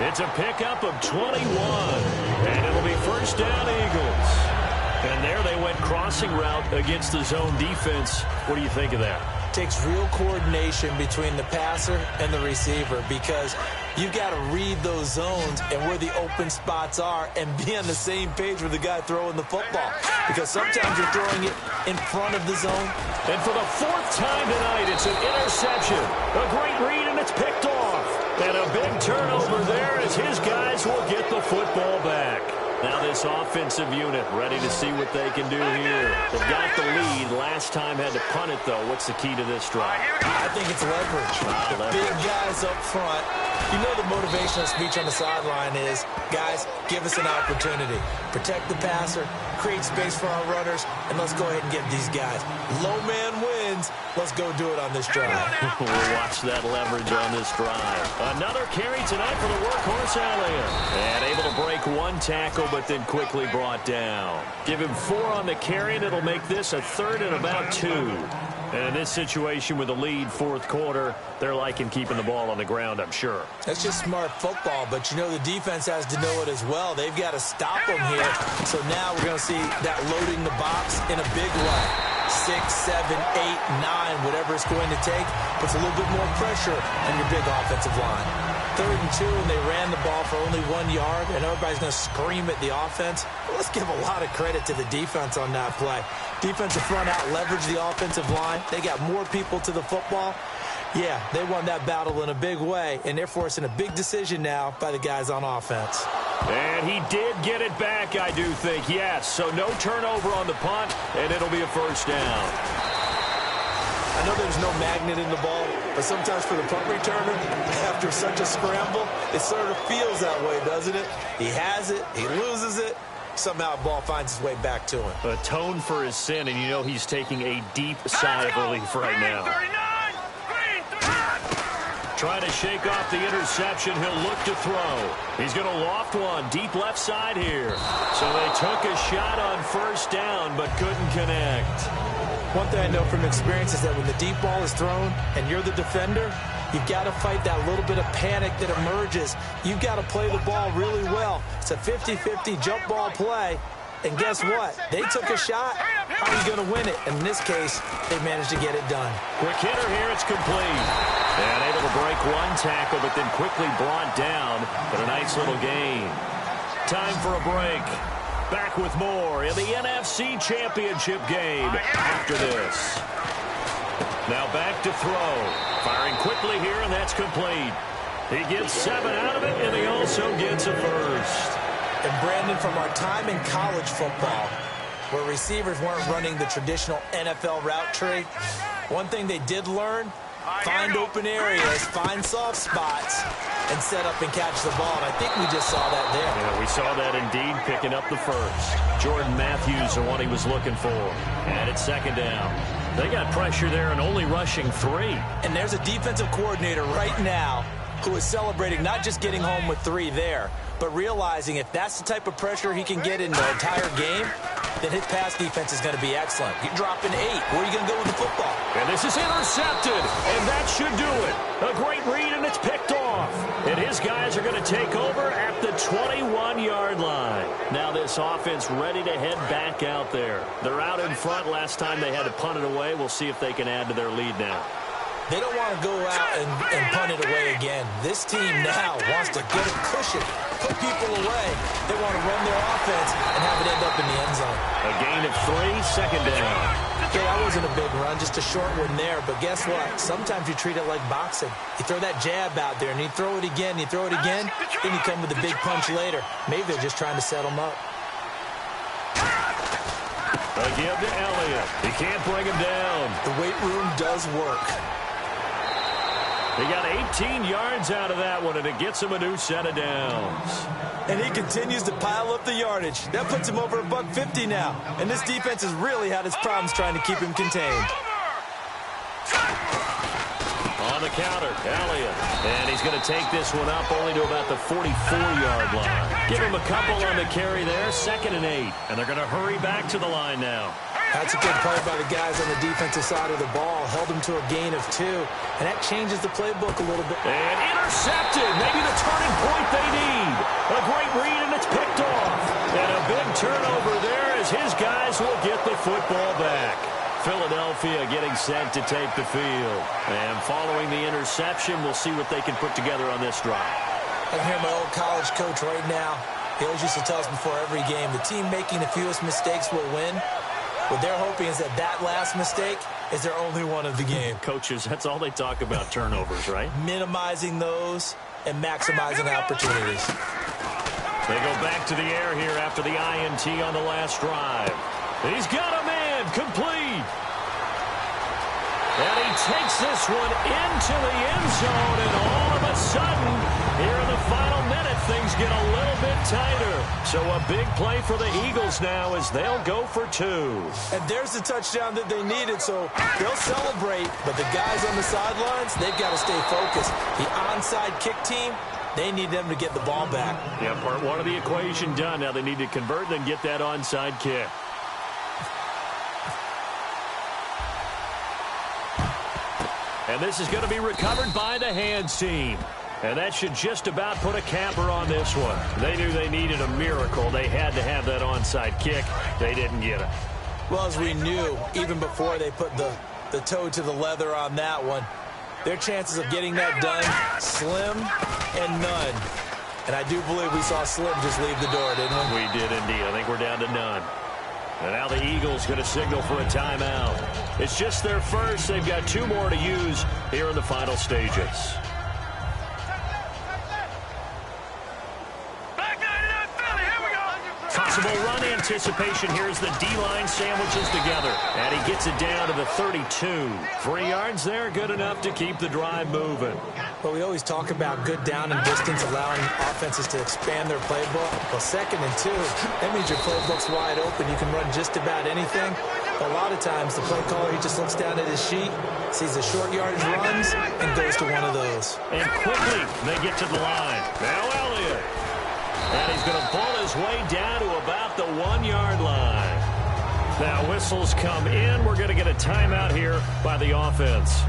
It's a pickup of 21. And it'll be 1st down Eagles. And there they went crossing route against the zone defense. What do you think of that? Takes real coordination between the passer and the receiver because you've got to read those zones and where the open spots are and be on the same page with the guy throwing the football. Because sometimes you're throwing it in front of the zone. And for the fourth time tonight, it's an interception. A great read, and it's picked off. And a big turnover there as his guys will get the football back. Now this offensive unit ready to see what they can do here. They've got the lead. Last time had to punt it, though. What's the key to this drive? I think it's leverage. The big guys up front. You know the motivational speech on the sideline is, guys, give us an opportunity. Protect the passer, create space for our runners, and let's go ahead and get these guys. Low man wins. Let's go do it on this drive. We'll watch that leverage on this drive. Another carry tonight for the workhorse Elliott. And able to break one tackle, but then quickly brought down. Give him 4 on the carry, and it'll make this a 3rd and about 2. And in this situation with the lead, fourth quarter, they're liking keeping the ball on the ground, I'm sure. That's just smart football, but you know the defense has to know it as well. They've got to stop them here. So now we're going to see that loading the box in a big way. 6, 7, 8, 9, whatever it's going to take, puts a little bit more pressure on your big offensive line. 3rd and 2, and they ran the ball for only 1 yard, and everybody's going to scream at the offense. Well, let's give a lot of credit to the defense on that play. Defensive front out leveraged the offensive line. They got more people to the football. Yeah, they won that battle in a big way, and they're forcing a big decision now by the guys on offense. And he did get it back, I do think, yes. So no turnover on the punt, and it'll be a first down. I know there's no magnet in the ball, but sometimes for the punt returner, after such a scramble, it sort of feels that way, doesn't it? He has it, he loses it, somehow the ball finds its way back to him. Atone for his sin, and you know he's taking a deep sigh of relief right now. Trying to shake off the interception. He'll look to throw. He's going to loft one deep left side here. So they took a shot on first down, but couldn't connect. One thing I know from experience is that when the deep ball is thrown and you're the defender, you've got to fight that little bit of panic that emerges. You've got to play the ball really well. It's a 50-50 jump ball play. And guess what? They took a shot. How are you going to win it? And in this case, they managed to get it done. Quick hitter here. It's complete. And able to break one tackle, but then quickly brought down. But a nice little gain. Time for a break. Back with more in the NFC Championship game after this. Now back to throw. Firing quickly here, and that's complete. He gets 7 out of it, and he also gets a first. And Brandon, from our time in college football, where receivers weren't running the traditional NFL route tree, one thing they did learn, find open areas, find soft spots, and set up and catch the ball. And I think we just saw that there. Yeah, we saw that indeed, picking up the first. Jordan Matthews, the one he was looking for. And it's 2nd down. They got pressure there and only rushing 3. And there's a defensive coordinator right now who is celebrating not just getting home with 3 there, but realizing if that's the type of pressure he can get in the entire game, then his pass defense is going to be excellent. You're dropping 8. Where are you going to go with the football? And this is intercepted, and that should do it. A great read, and it's picked off. And his guys are going to take over at the 21-yard line. Now this offense ready to head back out there. They're out in front. Last time they had to punt it away. We'll see if they can add to their lead now. They don't want to go out and punt it away again. This team now wants to get a cushion, put people away. They want to run their offense and have it end up in the end zone. A gain of 3, 2nd down. Okay, that wasn't a big run, just a short one there. But guess what? Sometimes you treat it like boxing. You throw that jab out there, and you throw it again, you throw it again, then you come with a big punch later. Maybe they're just trying to set them up. A give to Elliott. He can't bring him down. The weight room does work. He got 18 yards out of that one, and it gets him a new set of downs. And he continues to pile up the yardage. That puts him over $150 now. And this defense has really had its problems trying to keep him contained. On the counter, Elliott. And he's going to take this one up only to about the 44-yard line. Give him a couple on the carry there, 2nd and 8. And they're going to hurry back to the line now. That's a good play by the guys on the defensive side of the ball. Held them to a gain of 2. And that changes the playbook a little bit. And intercepted. Maybe the turning point they need. A great read, and it's picked off. And a big turnover there as his these guys will get the football back. Philadelphia getting set to take the field. And following the interception, we'll see what they can put together on this drive. I can hear my old college coach right now. He always used to tell us before every game, the team making the fewest mistakes will win. What they're hoping is that last mistake is their only one of the game. Coaches, that's all they talk about, turnovers, right? Minimizing those and maximizing opportunities. They go back to the air here after the INT on the last drive. He's got a man complete. And he takes this one into the end zone, and all of a sudden, here in the final minute, things get a little bit tighter. So a big play for the Eagles now as they'll go for 2. And there's the touchdown that they needed, so they'll celebrate. But the guys on the sidelines, they've got to stay focused. The onside kick team, they need them to get the ball back. Yeah, part one of the equation done. Now they need to convert and get that onside kick. And this is going to be recovered by the hands team. And that should just about put a capper on this one. They knew they needed a miracle. They had to have that onside kick. They didn't get it. Well, as we knew, even before they put the toe to the leather on that one, their chances of getting that done, slim and none. And I do believe we saw Slim just leave the door, didn't we? We did indeed. I think we're down to none. And now the Eagles going to signal for a timeout. It's just their first. They've got 2 more to use here in the final stages. Possible run anticipation. Here's the D-line sandwiches together. And he gets it down to the 32. 3 yards there, good enough to keep the drive moving. Well, we always talk about good down and distance, allowing offenses to expand their playbook. Well, 2nd and 2, that means your playbook's wide open. You can run just about anything. But a lot of times, the play caller, he just looks down at his sheet, sees the short yardage runs, and goes to one of those. And quickly, they get to the line. Now Elliott. And he's going to pull his way down to about the 1-yard line. Now whistles come in. We're going to get a timeout here by the offense.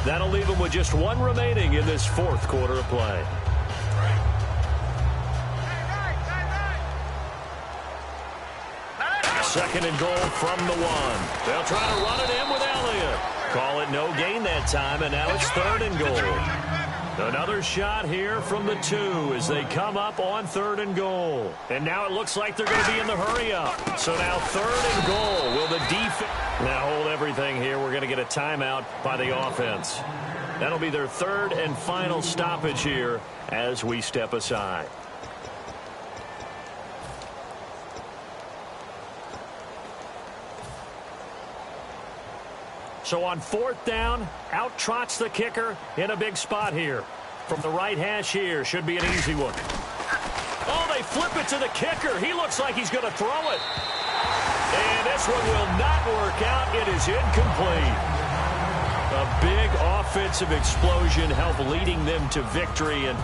That'll leave them with just 1 remaining in this 4th quarter of play. Second and goal from the 1. They'll try to run it in with Elliott. Call it no gain that time, and now it's 3rd and goal. Another shot here from the 2 as they come up on 3rd and goal. And now it looks like they're going to be in the hurry-up. So now 3rd and goal. Will the defense now hold everything here? We're going to get a timeout by the offense. That'll be their 3rd and final stoppage here as we step aside. So on 4th down, out trots the kicker in a big spot here. From the right hash here, should be an easy one. Oh, they flip it to the kicker. He looks like he's going to throw it. And this one will not work out. It is incomplete. A big offensive explosion helped leading them to victory. And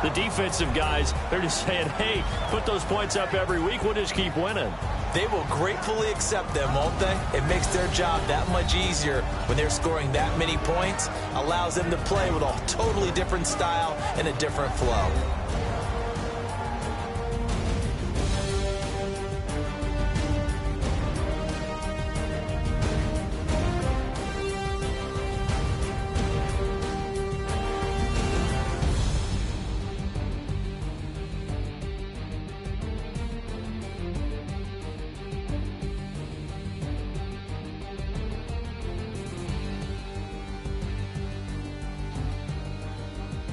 the defensive guys, they're just saying, hey, put those points up every week. We'll just keep winning. They will gratefully accept them, won't they? It makes their job that much easier when they're scoring that many points. Allows them to play with a totally different style and a different flow.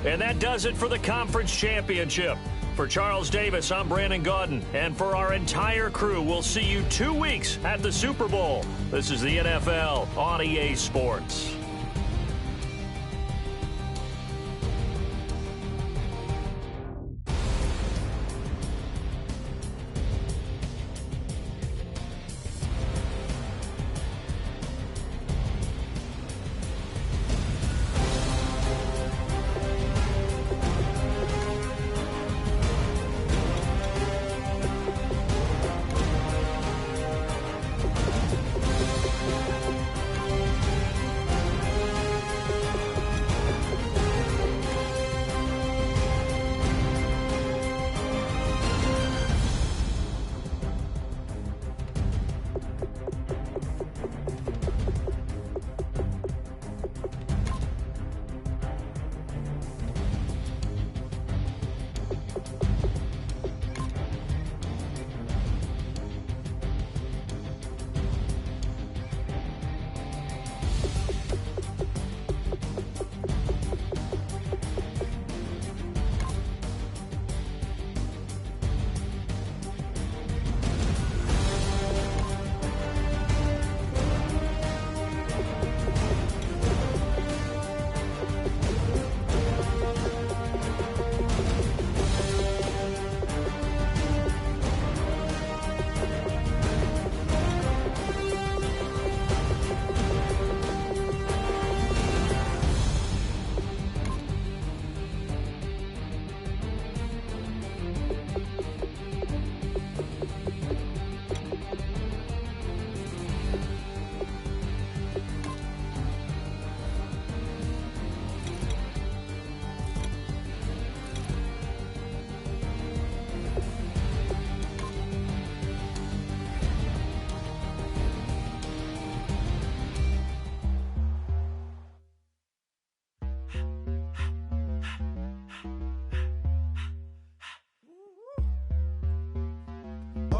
And that does it for the conference championship. For Charles Davis, I'm Brandon Gaudin. And for our entire crew, we'll see you 2 weeks at the Super Bowl. This is the NFL on EA Sports.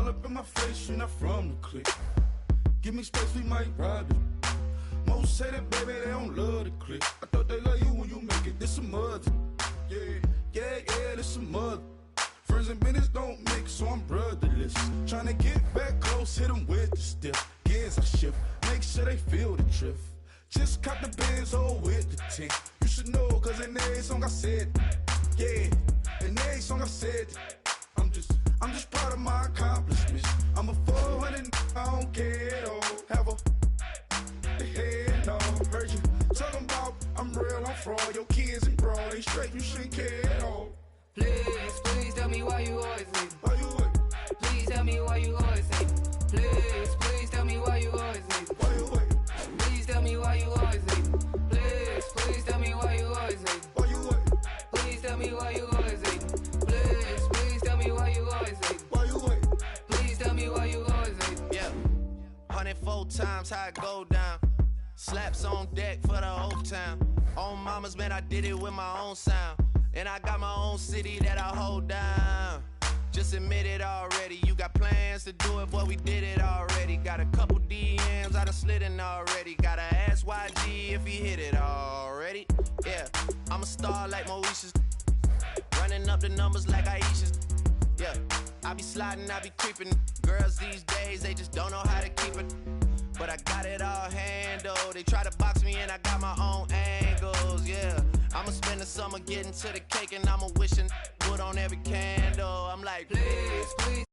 All up in my face, you're not from the clique. Give me space, we might ride it. Most say that, baby, they don't love the clique. I thought they love you when you make it. This some mother. Yeah, this some mother. Friends and business don't mix, so I'm brotherless. Tryna get back close, hit them with the stiff. Gears I shift, make sure they feel the drift. Just cop the Benz, oh, with the tint. You should know, cause in every song I said, yeah, in every song I said, I'm just proud of my accomplishments. I'm a 400, I don't care at all. Have a head, no, heard you talking about I'm real, I'm fraud. Your kids and broad, they straight, you shouldn't care at all. Please tell me why you always hate. Why you wait? Please tell me why you always hate. Please tell me why you always hate. Why you wait? Please tell me why you always hate. Please tell me why you always hate. Why you wait? Please tell me why you always hate. Please tell me why you always hate. Why you wait? Please tell me why you always hate. Yeah, 104 times how it go down. Slaps on deck for the whole town. On mamas, man, I did it with my own sound. And I got my own city that I hold down. Just admit it already. You got plans to do it, boy, we did it already. Got a couple DMs, I done slid in already. Gotta ask YG if he hit it already. Yeah, I'm a star like Moesha's. Running up the numbers like Aisha's. Yeah, I be sliding, I be creeping. Girls these days, they just don't know how to keep it. But I got it all handled. They try to box me in, I got my own angles, yeah. I'ma spend the summer getting to the cake and I'ma wishing wood on every candle. I'm like, please